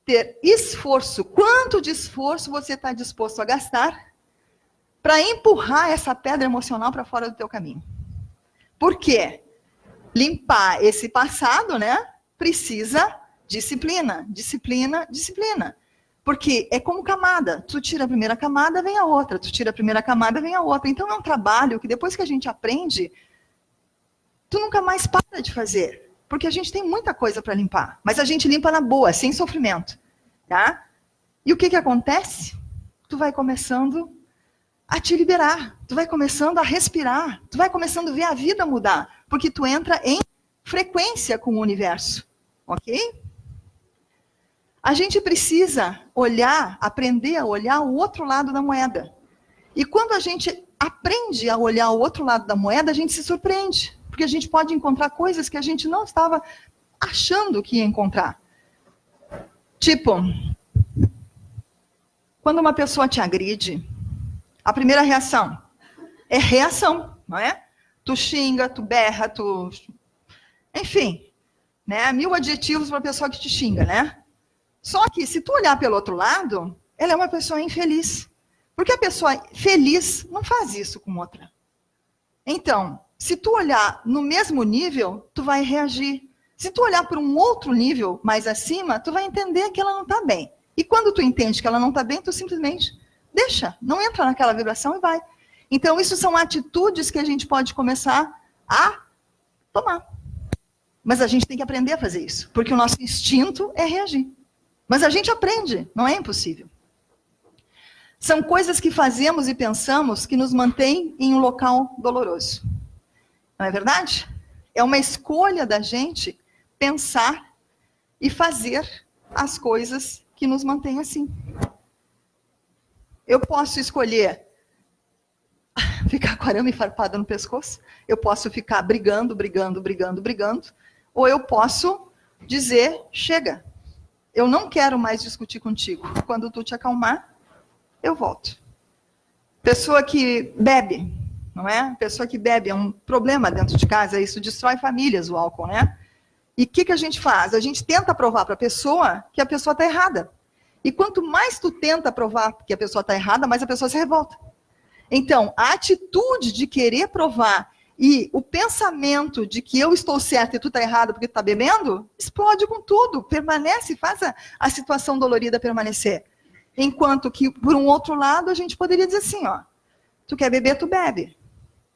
ter esforço. Quanto de esforço você está disposto a gastar para empurrar essa pedra emocional para fora do teu caminho? Por quê? Limpar esse passado, né? Precisa disciplina, disciplina, disciplina. Porque é como camada. Tu tira a primeira camada, vem a outra. Tu tira a primeira camada, vem a outra. Então é um trabalho que depois que a gente aprende, tu nunca mais para de fazer. Porque a gente tem muita coisa para limpar. Mas a gente limpa na boa, sem sofrimento. Tá? E o que acontece? Tu vai começando a te liberar. Tu vai começando a respirar. Tu vai começando a ver a vida mudar. Porque tu entra em frequência com o universo. Ok? A gente precisa olhar, aprender a olhar o outro lado da moeda. E quando a gente aprende a olhar o outro lado da moeda, a gente se surpreende. Porque a gente pode encontrar coisas que a gente não estava achando que ia encontrar. Tipo, quando uma pessoa te agride, a primeira reação é reação, não é? Tu xinga, tu berra, tu... Enfim, né? 1000 adjetivos para a pessoa que te xinga, né? Só que, se tu olhar pelo outro lado, ela é uma pessoa infeliz. Porque a pessoa feliz não faz isso com outra. Então, se tu olhar no mesmo nível, tu vai reagir. Se tu olhar para um outro nível mais acima, tu vai entender que ela não está bem. E quando tu entende que ela não está bem, tu simplesmente deixa, não entra naquela vibração e vai. Então, isso são atitudes que a gente pode começar a tomar. Mas a gente tem que aprender a fazer isso, porque o nosso instinto é reagir. Mas a gente aprende, não é impossível. São coisas que fazemos e pensamos que nos mantêm em um local doloroso. Não é verdade? É uma escolha da gente pensar e fazer as coisas que nos mantêm assim. Eu posso escolher ficar com arame farpada no pescoço, eu posso ficar brigando, ou eu posso dizer, chega, eu não quero mais discutir contigo. Quando tu te acalmar, eu volto. Pessoa que bebe, não é? Pessoa que bebe é um problema dentro de casa, isso destrói famílias, o álcool, né? E o que a gente faz? A gente tenta provar para a pessoa que a pessoa está errada. E quanto mais tu tenta provar que a pessoa está errada, mais a pessoa se revolta. Então, a atitude de querer provar e o pensamento de que eu estou certo e tu está errado porque tu está bebendo, explode com tudo, permanece, faz a situação dolorida permanecer. Enquanto que, por um outro lado, a gente poderia dizer assim, ó, tu quer beber, tu bebe.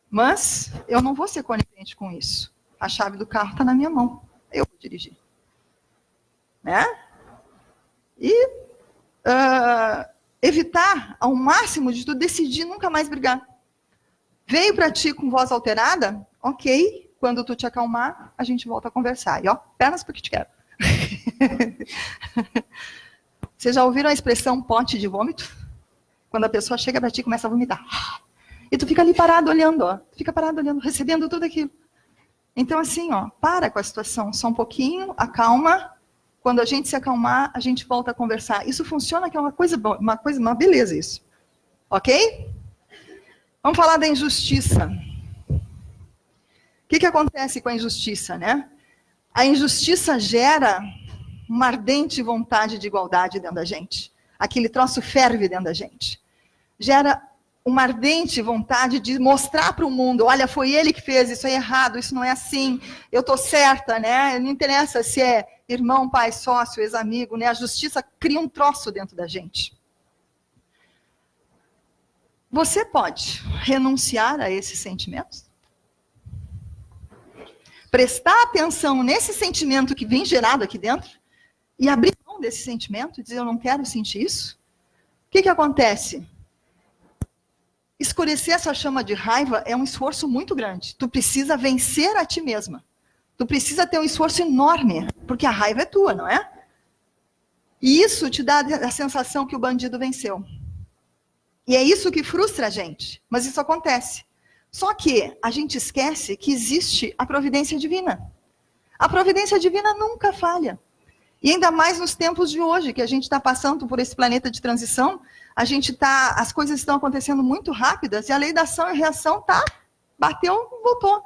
Mas eu não vou ser conivente com isso. A chave do carro está na minha mão. Eu vou dirigir. Né? E evitar ao máximo de tu decidir nunca mais brigar. Veio para ti com voz alterada? Ok. Quando tu te acalmar, a gente volta a conversar. E ó, pernas porque te quero. Vocês já ouviram a expressão pote de vômito? Quando a pessoa chega para ti e começa a vomitar. E tu fica ali parado olhando, ó. Tu fica parado olhando, recebendo tudo aquilo. Então assim, ó, para com a situação. Só um pouquinho, acalma. Quando a gente se acalmar, a gente volta a conversar. Isso funciona, que é uma beleza isso. Ok? Vamos falar da injustiça. O que acontece com a injustiça, né? A injustiça gera uma ardente vontade de igualdade dentro da gente. Aquele troço ferve dentro da gente. Gera uma ardente vontade de mostrar para o mundo, olha, foi ele que fez, isso é errado, isso não é assim, eu estou certa, né? Não interessa se é irmão, pai, sócio, ex-amigo, né? A justiça cria um troço dentro da gente. Você pode renunciar a esses sentimentos? Prestar atenção nesse sentimento que vem gerado aqui dentro e abrir mão desse sentimento e dizer, eu não quero sentir isso? O que acontece? Escurecer essa chama de raiva é um esforço muito grande. Tu precisa vencer a ti mesma. Tu precisa ter um esforço enorme, porque a raiva é tua, não é? E isso te dá a sensação que o bandido venceu. E é isso que frustra a gente. Mas isso acontece. Só que a gente esquece que existe a providência divina. A providência divina nunca falha. E ainda mais nos tempos de hoje, que a gente está passando por esse planeta de transição, as coisas estão acontecendo muito rápidas e a lei da ação e reação bateu, voltou.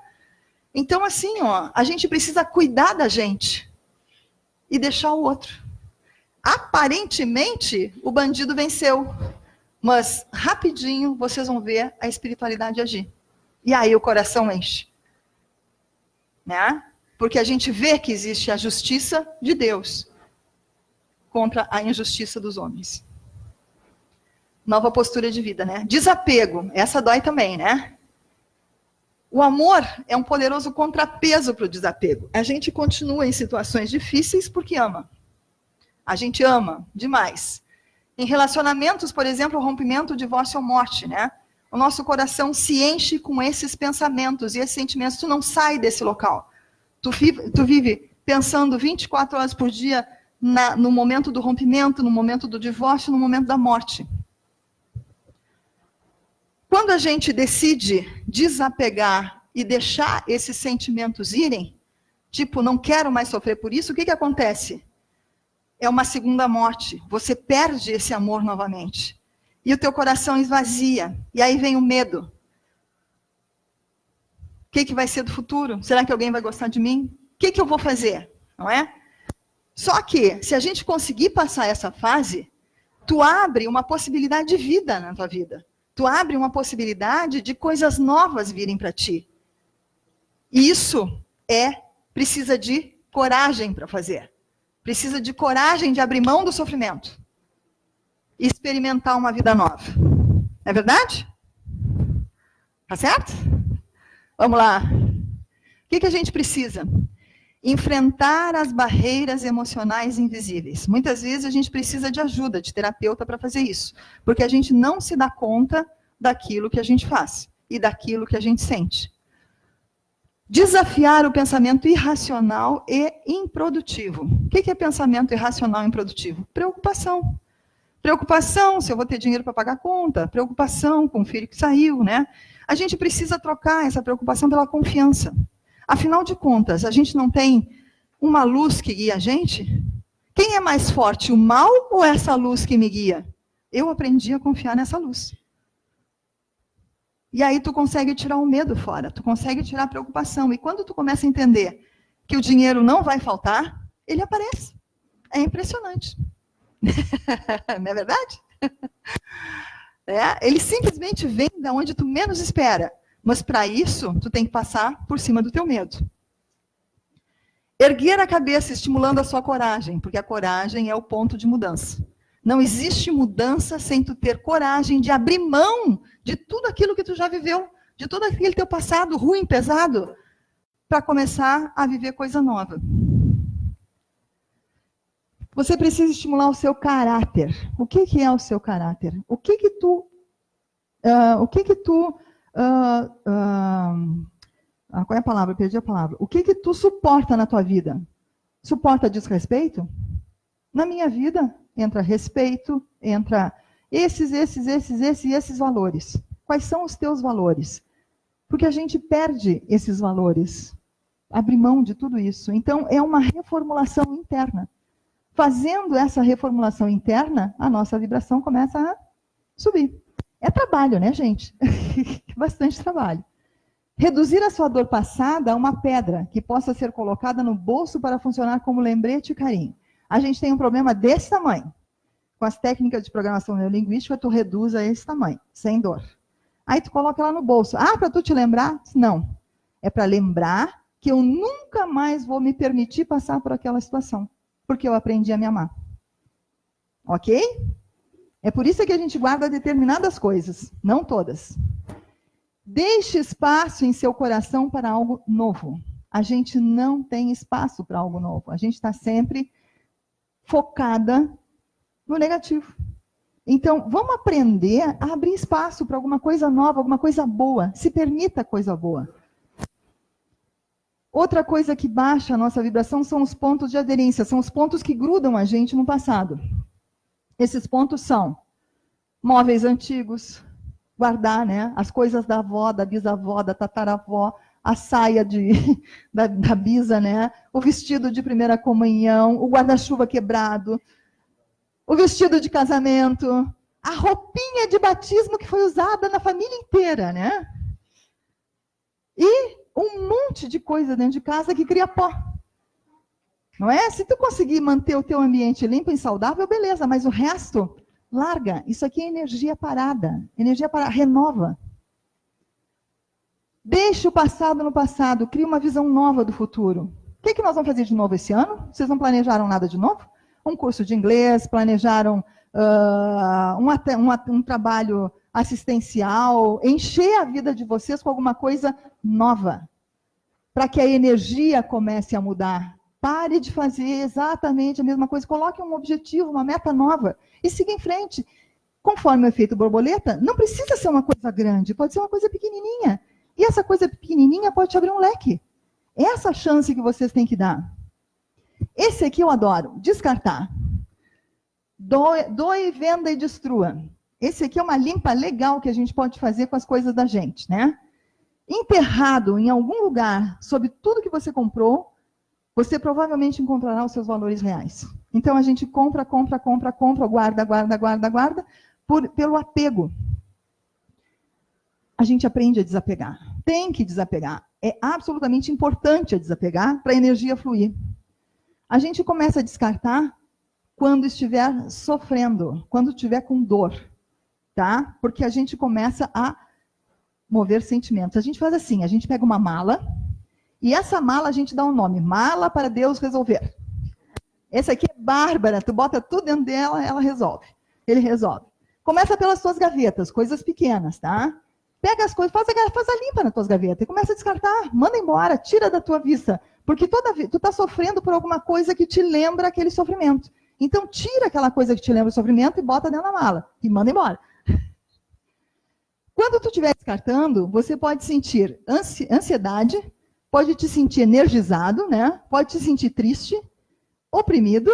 Então, assim, ó, a gente precisa cuidar da gente e deixar o outro. Aparentemente, o bandido venceu, mas rapidinho vocês vão ver a espiritualidade agir. E aí o coração enche. Né? Porque a gente vê que existe a justiça de Deus contra a injustiça dos homens. Nova postura de vida, né? Desapego, essa dói também, né? O amor é um poderoso contrapeso para o desapego. A gente continua em situações difíceis porque ama. A gente ama demais. Em relacionamentos, por exemplo, rompimento, divórcio ou morte, né? O nosso coração se enche com esses pensamentos e esses sentimentos. Tu não sai desse local. Tu vive pensando 24 horas por dia no momento do rompimento, no momento do divórcio, no momento da morte. Quando a gente decide desapegar e deixar esses sentimentos irem, tipo, não quero mais sofrer por isso, o que acontece? É uma segunda morte. Você perde esse amor novamente. E o teu coração esvazia. E aí vem o medo. O que vai ser do futuro? Será que alguém vai gostar de mim? O que eu vou fazer? Não é? Só que, se a gente conseguir passar essa fase, tu abre uma possibilidade de vida na tua vida. Tu abre uma possibilidade de coisas novas virem para ti. E isso precisa de coragem para fazer. Precisa de coragem de abrir mão do sofrimento. E experimentar uma vida nova. É verdade? Tá certo? Vamos lá. O que a gente precisa? Enfrentar as barreiras emocionais invisíveis. Muitas vezes a gente precisa de ajuda, de terapeuta para fazer isso. Porque a gente não se dá conta daquilo que a gente faz e daquilo que a gente sente. Desafiar o pensamento irracional e improdutivo. O que é pensamento irracional e improdutivo? Preocupação. Preocupação se eu vou ter dinheiro para pagar a conta. Preocupação com o filho que saiu, né? A gente precisa trocar essa preocupação pela confiança. Afinal de contas, a gente não tem uma luz que guia a gente? Quem é mais forte, o mal ou essa luz que me guia? Eu aprendi a confiar nessa luz. E aí tu consegue tirar o medo fora, tu consegue tirar a preocupação. E quando tu começa a entender que o dinheiro não vai faltar, ele aparece. É impressionante. Não é verdade? Ele simplesmente vem de onde tu menos espera. Mas para isso, tu tem que passar por cima do teu medo. Erguer a cabeça, estimulando a sua coragem, porque a coragem é o ponto de mudança. Não existe mudança sem tu ter coragem de abrir mão de tudo aquilo que tu já viveu, de todo aquele teu passado ruim, pesado, para começar a viver coisa nova. Você precisa estimular o seu caráter. O que é o seu caráter? Qual é a palavra? Eu perdi a palavra. O que tu suporta na tua vida? Suporta desrespeito? Na minha vida, entra respeito, entra esses valores. Quais são os teus valores? Porque a gente perde esses valores, abre mão de tudo isso. Então, é uma reformulação interna. Fazendo essa reformulação interna, a nossa vibração começa a subir. É trabalho, né, gente? Bastante trabalho. Reduzir a sua dor passada a uma pedra que possa ser colocada no bolso para funcionar como lembrete e carinho. A gente tem um problema desse tamanho. Com as técnicas de programação neurolinguística, tu reduz a esse tamanho, sem dor. Aí tu coloca ela no bolso. Ah, para tu te lembrar? Não. É para lembrar que eu nunca mais vou me permitir passar por aquela situação, porque eu aprendi a me amar. Ok? É por isso que a gente guarda determinadas coisas, não todas. Deixe espaço em seu coração para algo novo. A gente não tem espaço para algo novo. A gente está sempre focada no negativo. Então, vamos aprender a abrir espaço para alguma coisa nova, alguma coisa boa. Se permita coisa boa. Outra coisa que baixa a nossa vibração são os pontos de aderência, são os pontos que grudam a gente no passado. Esses pontos são móveis antigos, guardar, né, as coisas da avó, da bisavó, da tataravó, a saia da bisa, né, o vestido de primeira comunhão, o guarda-chuva quebrado, o vestido de casamento, a roupinha de batismo que foi usada na família inteira, né? E um monte de coisa dentro de casa que cria pó. Não é? Se tu conseguir manter o teu ambiente limpo e saudável, beleza, mas o resto, larga. Isso aqui é energia parada. Energia parada, renova. Deixa o passado no passado, cria uma visão nova do futuro. O que nós vamos fazer de novo esse ano? Vocês não planejaram nada de novo? Um curso de inglês, planejaram um trabalho assistencial, encher a vida de vocês com alguma coisa nova, para que a energia comece a mudar. Pare de fazer exatamente a mesma coisa, coloque um objetivo, uma meta nova e siga em frente. Conforme o efeito borboleta, não precisa ser uma coisa grande, pode ser uma coisa pequenininha. E essa coisa pequenininha pode te abrir um leque. Essa chance que vocês têm que dar. Esse aqui eu adoro, descartar. Doe, venda e destrua. Esse aqui é uma limpa legal que a gente pode fazer com as coisas da gente, né? Enterrado em algum lugar, sobre tudo que você comprou, você provavelmente encontrará os seus valores reais. Então a gente compra, guarda, pelo apego. A gente aprende a desapegar. Tem que desapegar. É absolutamente importante a desapegar para a energia fluir. A gente começa a descartar quando estiver sofrendo, quando estiver com dor, tá? Porque a gente começa a mover sentimentos. A gente faz assim, a gente pega uma mala, e essa mala a gente dá um nome, mala para Deus resolver. Esse aqui é Bárbara, tu bota tudo dentro dela, ela resolve. Ele resolve. Começa pelas tuas gavetas, coisas pequenas, tá? Pega as coisas, faz a limpa nas tuas gavetas e começa a descartar, manda embora, tira da tua vista. Porque tu está sofrendo por alguma coisa que te lembra aquele sofrimento. Então, tira aquela coisa que te lembra o sofrimento e bota dentro da mala. E manda embora. Quando tu estiver descartando, você pode sentir ansiedade, pode te sentir energizado, né? Pode te sentir triste, oprimido,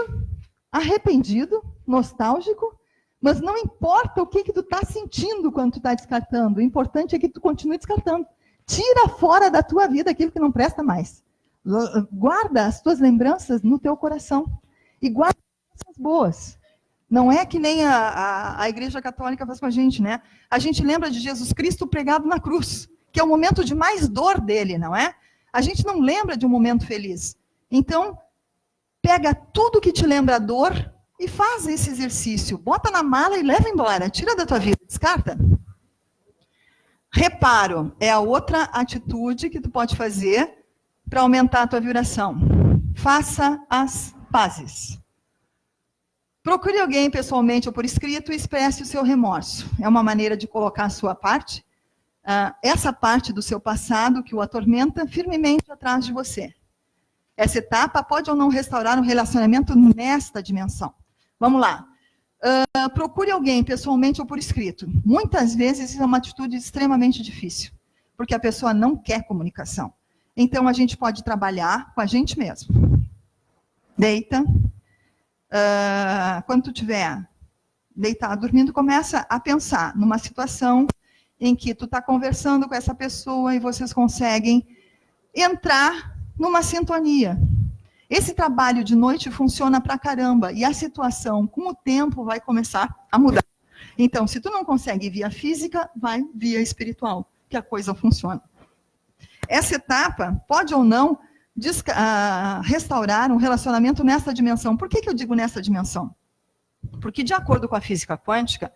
arrependido, nostálgico. Mas não importa o que tu está sentindo quando tu está descartando. O importante é que tu continue descartando. Tira fora da tua vida aquilo que não presta mais. Guarda as tuas lembranças no teu coração. E guarda as lembranças boas. Não é que nem a Igreja Católica faz com a gente, né? A gente lembra de Jesus Cristo pregado na cruz, que é o momento de mais dor dele, não é? A gente não lembra de um momento feliz. Então, pega tudo que te lembra a dor e faz esse exercício. Bota na mala e leva embora. Tira da tua vida, descarta. Reparo é a outra atitude que tu pode fazer para aumentar a tua vibração. Faça as pazes. Procure alguém pessoalmente ou por escrito e expresse o seu remorso. É uma maneira de colocar a sua parte, essa parte do seu passado que o atormenta, firmemente atrás de você. Essa etapa pode ou não restaurar um relacionamento nesta dimensão. Vamos lá. Procure alguém pessoalmente ou por escrito. Muitas vezes isso é uma atitude extremamente difícil, porque a pessoa não quer comunicação. Então, a gente pode trabalhar com a gente mesmo. Deita. Quando tu estiver deitado, dormindo, começa a pensar numa situação em que tu está conversando com essa pessoa e vocês conseguem entrar numa sintonia. Esse trabalho de noite funciona pra caramba, e a situação, com o tempo, vai começar a mudar. Então, se tu não consegue via física, vai via espiritual, que a coisa funciona. Essa etapa pode ou não restaurar um relacionamento nessa dimensão. Por que eu digo nessa dimensão? Porque, de acordo com a física quântica,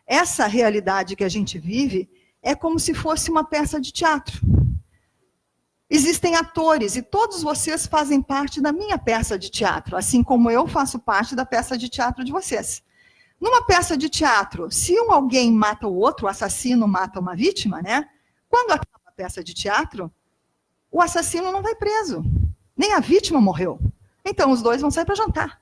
essa realidade que a gente vive é como se fosse uma peça de teatro. Existem atores e todos vocês fazem parte da minha peça de teatro, assim como eu faço parte da peça de teatro de vocês. Numa peça de teatro, se alguém mata o outro, o assassino mata uma vítima, né? Quando acaba a peça de teatro, o assassino não vai preso, nem a vítima morreu. Então os dois vão sair para jantar,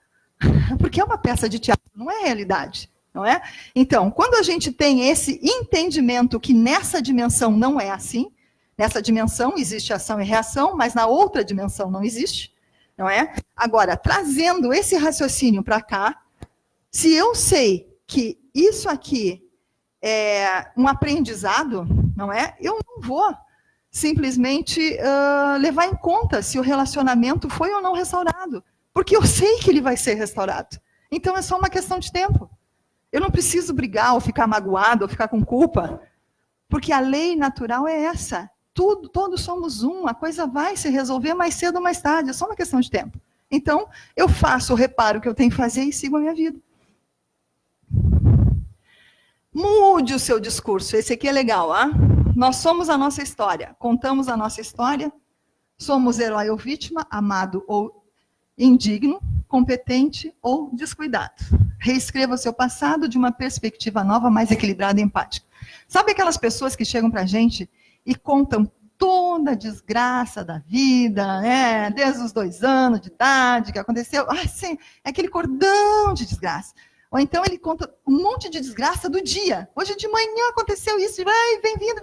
porque é uma peça de teatro, não é realidade, não é? Então, quando a gente tem esse entendimento que nessa dimensão não é assim, nessa dimensão existe ação e reação, mas na outra dimensão não existe, não é? Agora, trazendo esse raciocínio para cá, se eu sei que isso aqui é um aprendizado, não é? Eu não vou simplesmente levar em conta se o relacionamento foi ou não restaurado, porque eu sei que ele vai ser restaurado. Então, é só uma questão de tempo. Eu não preciso brigar, ou ficar magoado, ou ficar com culpa, porque a lei natural é essa. Todos somos um, a coisa vai se resolver mais cedo ou mais tarde, é só uma questão de tempo. Então, eu faço o reparo que eu tenho que fazer e sigo a minha vida. Mude o seu discurso, esse aqui é legal, ah? Nós somos a nossa história, contamos a nossa história, somos herói ou vítima, amado ou indigno, competente ou descuidado. Reescreva o seu passado de uma perspectiva nova, mais equilibrada e empática. Sabe aquelas pessoas que chegam para a gente e contam toda a desgraça da vida, né? Desde os 2 anos de idade, que aconteceu, sim, é aquele cordão de desgraça. Ou então ele conta um monte de desgraça do dia. Hoje de manhã aconteceu isso, vem vindo.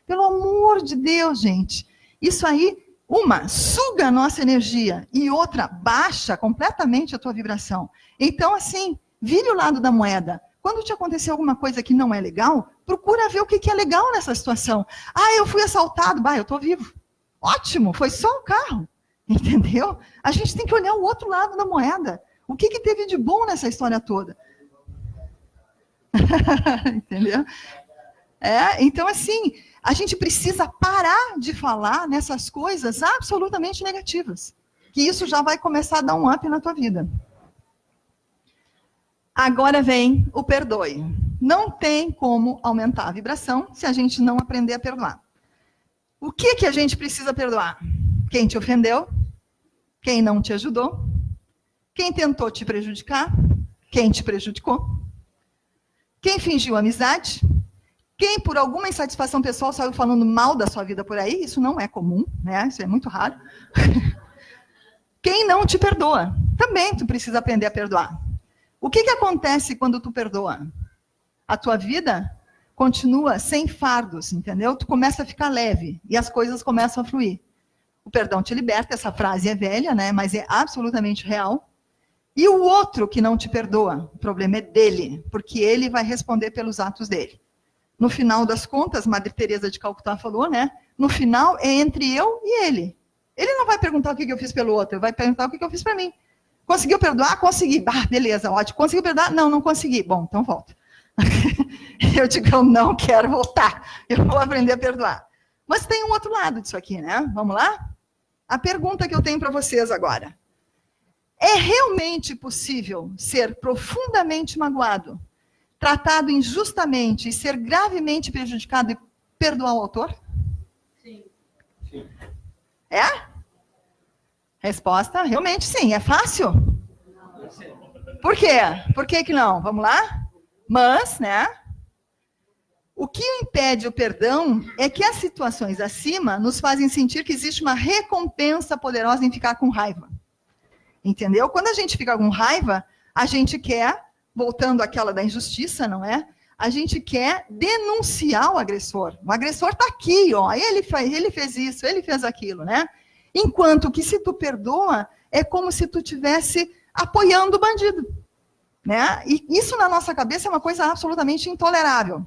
Pelo amor de Deus, gente. Isso aí, uma, suga a nossa energia, e outra, baixa completamente a tua vibração. Então, assim, vire o lado da moeda. Quando te acontecer alguma coisa que não é legal, procura ver o que é legal nessa situação. Eu fui assaltado. Eu estou vivo. Ótimo, foi só um carro. Entendeu? A gente tem que olhar o outro lado da moeda. O que teve de bom nessa história toda? Entendeu? Então, assim, a gente precisa parar de falar nessas coisas absolutamente negativas. Que isso já vai começar a dar um up na tua vida. Agora vem o perdoe. Não tem como aumentar a vibração se a gente não aprender a perdoar. O que a gente precisa perdoar? Quem te ofendeu? Quem não te ajudou? Quem tentou te prejudicar? Quem te prejudicou? Quem fingiu amizade? Quem, por alguma insatisfação pessoal, saiu falando mal da sua vida por aí? Isso não é comum, né? Isso é muito raro. Quem não te perdoa? Também tu precisa aprender a perdoar. O que acontece quando tu perdoa? A tua vida continua sem fardos, entendeu? Tu começa a ficar leve e as coisas começam a fluir. O perdão te liberta, essa frase é velha, né? Mas é absolutamente real. E o outro que não te perdoa, o problema é dele, porque ele vai responder pelos atos dele. No final das contas, Madre Teresa de Calcutá falou, né? No final é entre eu e ele. Ele não vai perguntar o que eu fiz pelo outro, ele vai perguntar o que eu fiz para mim. Conseguiu perdoar? Consegui. Beleza, ótimo. Conseguiu perdoar? Não consegui. Bom, então volta. Eu digo, eu não quero voltar. Eu vou aprender a perdoar. Mas tem um outro lado disso aqui, né? Vamos lá? A pergunta que eu tenho para vocês agora. É realmente possível ser profundamente magoado, tratado injustamente e ser gravemente prejudicado e perdoar o autor? Sim. É? Resposta, realmente sim. É fácil? Por quê? Por que não? Vamos lá? Mas, né? O que impede o perdão é que as situações acima nos fazem sentir que existe uma recompensa poderosa em ficar com raiva. Entendeu? Quando a gente fica com raiva, a gente quer, voltando àquela da injustiça, não é? A gente quer denunciar o agressor. O agressor está aqui, ó. Ele fez isso, ele fez aquilo, né? Enquanto que se tu perdoa, é como se tu estivesse apoiando o bandido, né? E isso na nossa cabeça é uma coisa absolutamente intolerável.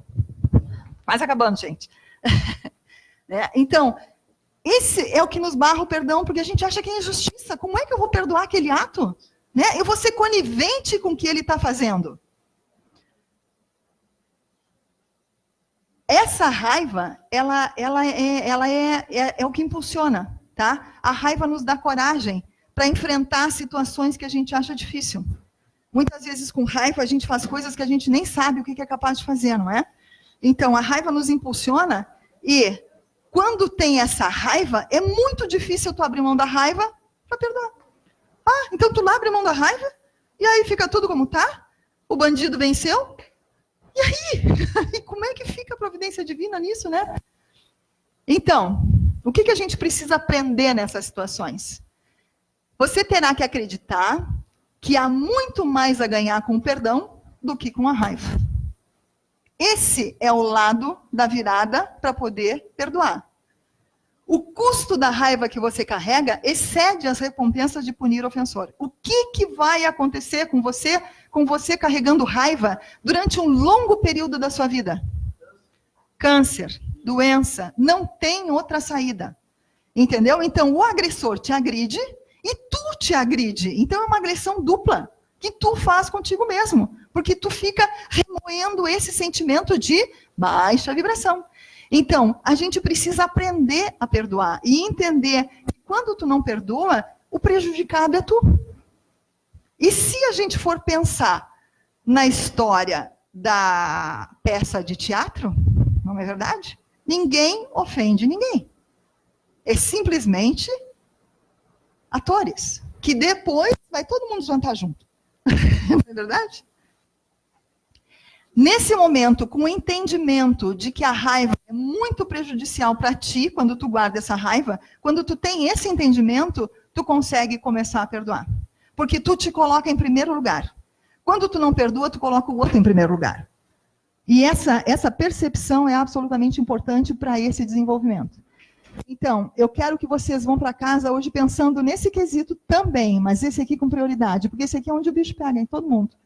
Quase acabando, gente. Né? Então, esse é o que nos barra o perdão, porque a gente acha que é injustiça. Como é que eu vou perdoar aquele ato? Né? Eu vou ser conivente com o que ele está fazendo. Essa raiva, ela é o que impulsiona, tá? A raiva nos dá coragem para enfrentar situações que a gente acha difícil. Muitas vezes, com raiva, a gente faz coisas que a gente nem sabe o que é capaz de fazer, não é? Então, a raiva nos impulsiona e, quando tem essa raiva, é muito difícil tu abrir mão da raiva para perdoar. Ah, então tu abre mão da raiva e aí fica tudo como tá? O bandido venceu? E aí? E como é que fica a providência divina nisso, né? Então, o que a gente precisa aprender nessas situações? Você terá que acreditar que há muito mais a ganhar com o perdão do que com a raiva. Esse é o lado da virada para poder perdoar. O custo da raiva que você carrega excede as recompensas de punir o ofensor. O que vai acontecer com você carregando raiva durante um longo período da sua vida? Câncer, doença, não tem outra saída. Entendeu? Então, o agressor te agride e tu te agride. Então, é uma agressão dupla que tu faz contigo mesmo, porque tu fica remoendo esse sentimento de baixa vibração. Então, a gente precisa aprender a perdoar e entender que quando tu não perdoa, o prejudicado é tu. E se a gente for pensar na história da peça de teatro, não é verdade? Ninguém ofende ninguém. É simplesmente atores, que depois vai todo mundo jantar junto. Não é verdade? Nesse momento, com o entendimento de que a raiva é muito prejudicial para ti, quando tu guarda essa raiva, quando tu tem esse entendimento, tu consegue começar a perdoar. Porque tu te coloca em primeiro lugar. Quando tu não perdoa, tu coloca o outro em primeiro lugar. E essa percepção é absolutamente importante para esse desenvolvimento. Então, eu quero que vocês vão para casa hoje pensando nesse quesito também, mas esse aqui com prioridade, porque esse aqui é onde o bicho pega em todo mundo.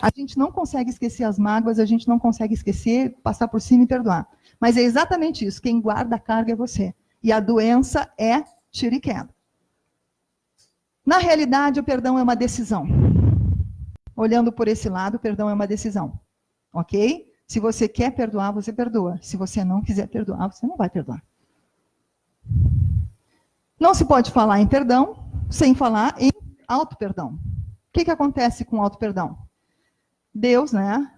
A gente não consegue esquecer as mágoas, a gente não consegue esquecer, passar por cima e perdoar. Mas é exatamente isso, quem guarda a carga é você. E a doença é tiro e queda. Na realidade, o perdão é uma decisão. Olhando por esse lado, o perdão é uma decisão. Ok? Se você quer perdoar, você perdoa. Se você não quiser perdoar, você não vai perdoar. Não se pode falar em perdão sem falar em auto-perdão. O que acontece com auto-perdão? Deus, né?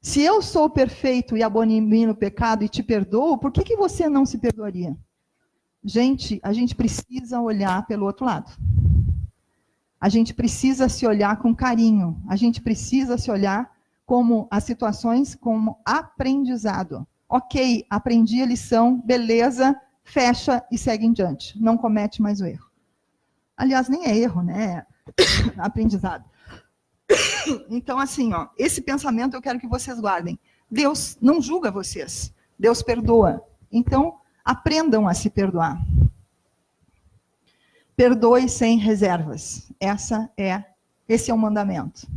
Se eu sou perfeito e abomino o pecado e te perdoo, por que você não se perdoaria? Gente, a gente precisa olhar pelo outro lado. A gente precisa se olhar com carinho. A gente precisa se olhar como as situações como aprendizado. Ok, aprendi a lição, beleza, fecha e segue em diante. Não comete mais o erro. Aliás, nem é erro, né? É aprendizado. Então, assim, ó, esse pensamento eu quero que vocês guardem. Deus não julga vocês. Deus perdoa. Então, aprendam a se perdoar. Perdoe sem reservas. Esse é o mandamento.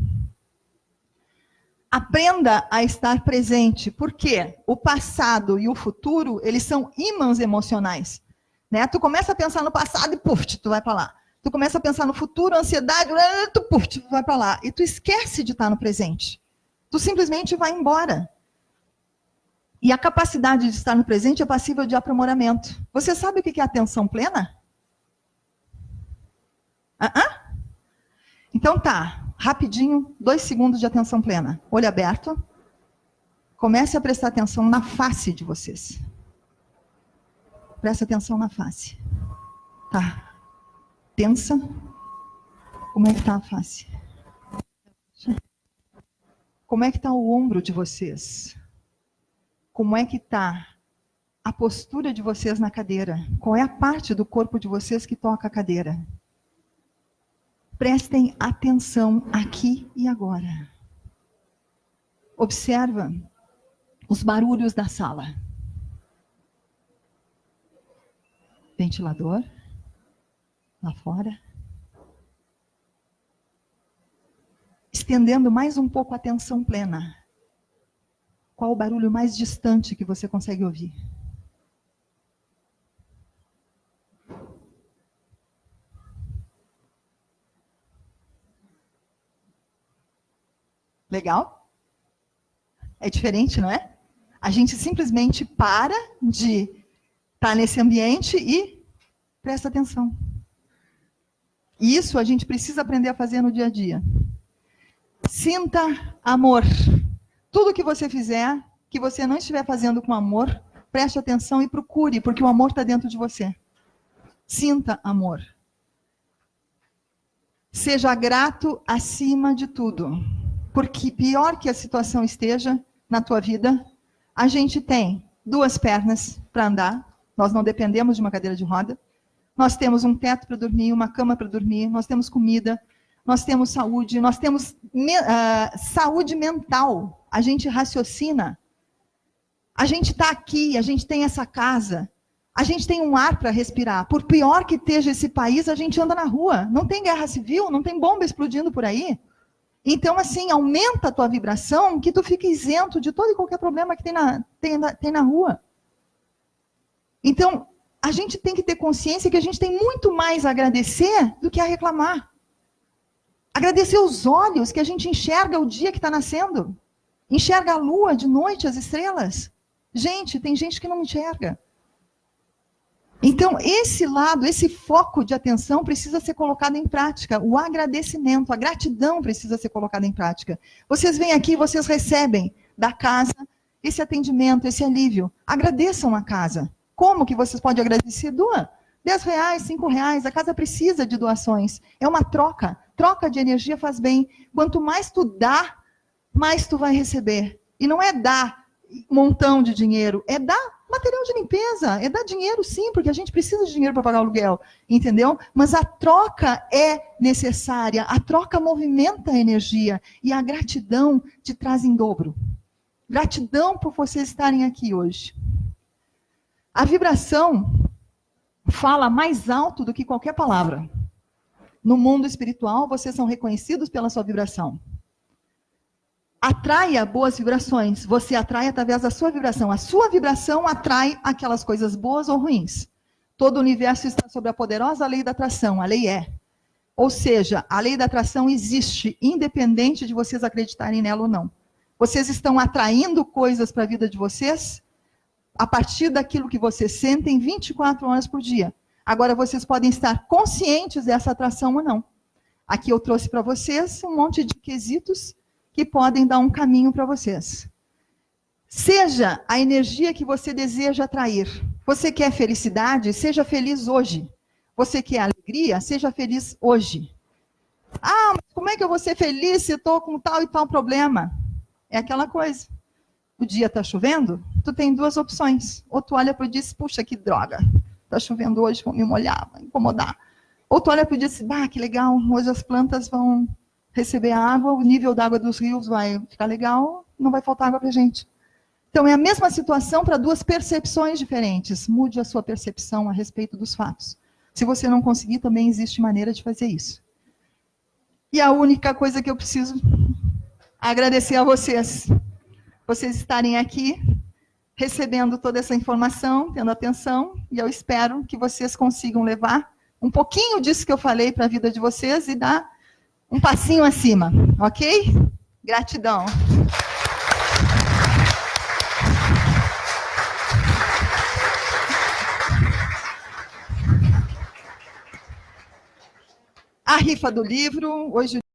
Aprenda a estar presente, porque o passado e o futuro, eles são ímãs emocionais. Né? Tu começa a pensar no passado e puf, tu vai para lá. Tu começa a pensar no futuro, ansiedade, tu vai para lá. E tu esquece de estar no presente. Tu simplesmente vai embora. E a capacidade de estar no presente é passível de aprimoramento. Você sabe o que é atenção plena? Então tá, rapidinho, 2 segundos de atenção plena. Olho aberto. Comece a prestar atenção na face de vocês. Presta atenção na face. Tá. Tensa. Como é que está a face? Como é que está o ombro de vocês? como é que está a postura de vocês na cadeira. Qual é a parte do corpo de vocês que toca a cadeira? Prestem atenção aqui e agora. Observa os barulhos da sala. Ventilador, lá fora. Estendendo mais um pouco a atenção plena. Qual o barulho mais distante que você consegue ouvir? Legal? É diferente, não é? A gente simplesmente para de estar nesse ambiente e presta atenção. Isso a gente precisa aprender a fazer no dia a dia. Sinta amor. Tudo que você fizer, que você não estiver fazendo com amor, preste atenção e procure, porque o amor está dentro de você. Sinta amor. Seja grato acima de tudo. Porque pior que a situação esteja na tua vida, a gente tem 2 pernas para andar, nós não dependemos de uma cadeira de roda, nós temos um teto para dormir, uma cama para dormir, nós temos comida, nós temos saúde, nós temos saúde mental, a gente raciocina, a gente está aqui, a gente tem essa casa, a gente tem um ar para respirar. Por pior que esteja esse país, a gente anda na rua, não tem guerra civil, não tem bomba explodindo por aí. Então, assim, aumenta a tua vibração que tu fica isento de todo e qualquer problema que tem na rua. Então, a gente tem que ter consciência que a gente tem muito mais a agradecer do que a reclamar. Agradecer os olhos que a gente enxerga o dia que está nascendo. Enxerga a lua de noite, as estrelas. Gente, tem gente que não enxerga. Então, esse lado, esse foco de atenção precisa ser colocado em prática. O agradecimento, a gratidão precisa ser colocada em prática. Vocês vêm aqui, vocês recebem da casa esse atendimento, esse alívio. Agradeçam a casa. Como que vocês podem agradecer? Doa R$10, R$5. A casa precisa de doações. É uma troca. Troca de energia faz bem. Quanto mais tu dá, mais tu vai receber. E não é dar um montão de dinheiro, é dar material de limpeza, é dar dinheiro sim, porque a gente precisa de dinheiro para pagar o aluguel, entendeu? Mas a troca é necessária, a troca movimenta a energia, e a gratidão te traz em dobro. Gratidão por vocês estarem aqui hoje. A vibração fala mais alto do que qualquer palavra. No mundo espiritual, vocês são reconhecidos pela sua vibração. Atraia boas vibrações. Você atrai através da sua vibração. A sua vibração atrai aquelas coisas boas ou ruins. Todo o universo está sob a poderosa lei da atração. A lei é. Ou seja, a lei da atração existe, independente de vocês acreditarem nela ou não. Vocês estão atraindo coisas para a vida de vocês a partir daquilo que vocês sentem 24 horas por dia. Agora, vocês podem estar conscientes dessa atração ou não. Aqui eu trouxe para vocês um monte de quesitos que podem dar um caminho para vocês. Seja a energia que você deseja atrair. Você quer felicidade? Seja feliz hoje. Você quer alegria? Seja feliz hoje. Ah, mas como é que eu vou ser feliz se eu estou com tal e tal problema? É aquela coisa. O dia está chovendo, tu tem 2 opções. Ou tu olha para o dia e diz, puxa, que droga. Está chovendo hoje, vou me molhar, vai incomodar. Ou tu olha para o dia e diz, que legal, hoje as plantas vão receber água, o nível da água dos rios vai ficar legal, não vai faltar água para a gente. Então, é a mesma situação para 2 percepções diferentes. Mude a sua percepção a respeito dos fatos. Se você não conseguir, também existe maneira de fazer isso. E a única coisa que eu preciso agradecer a vocês estarem aqui, recebendo toda essa informação, tendo atenção, e eu espero que vocês consigam levar um pouquinho disso que eu falei para a vida de vocês e dar um passinho acima, ok? Gratidão. A rifa do livro, hoje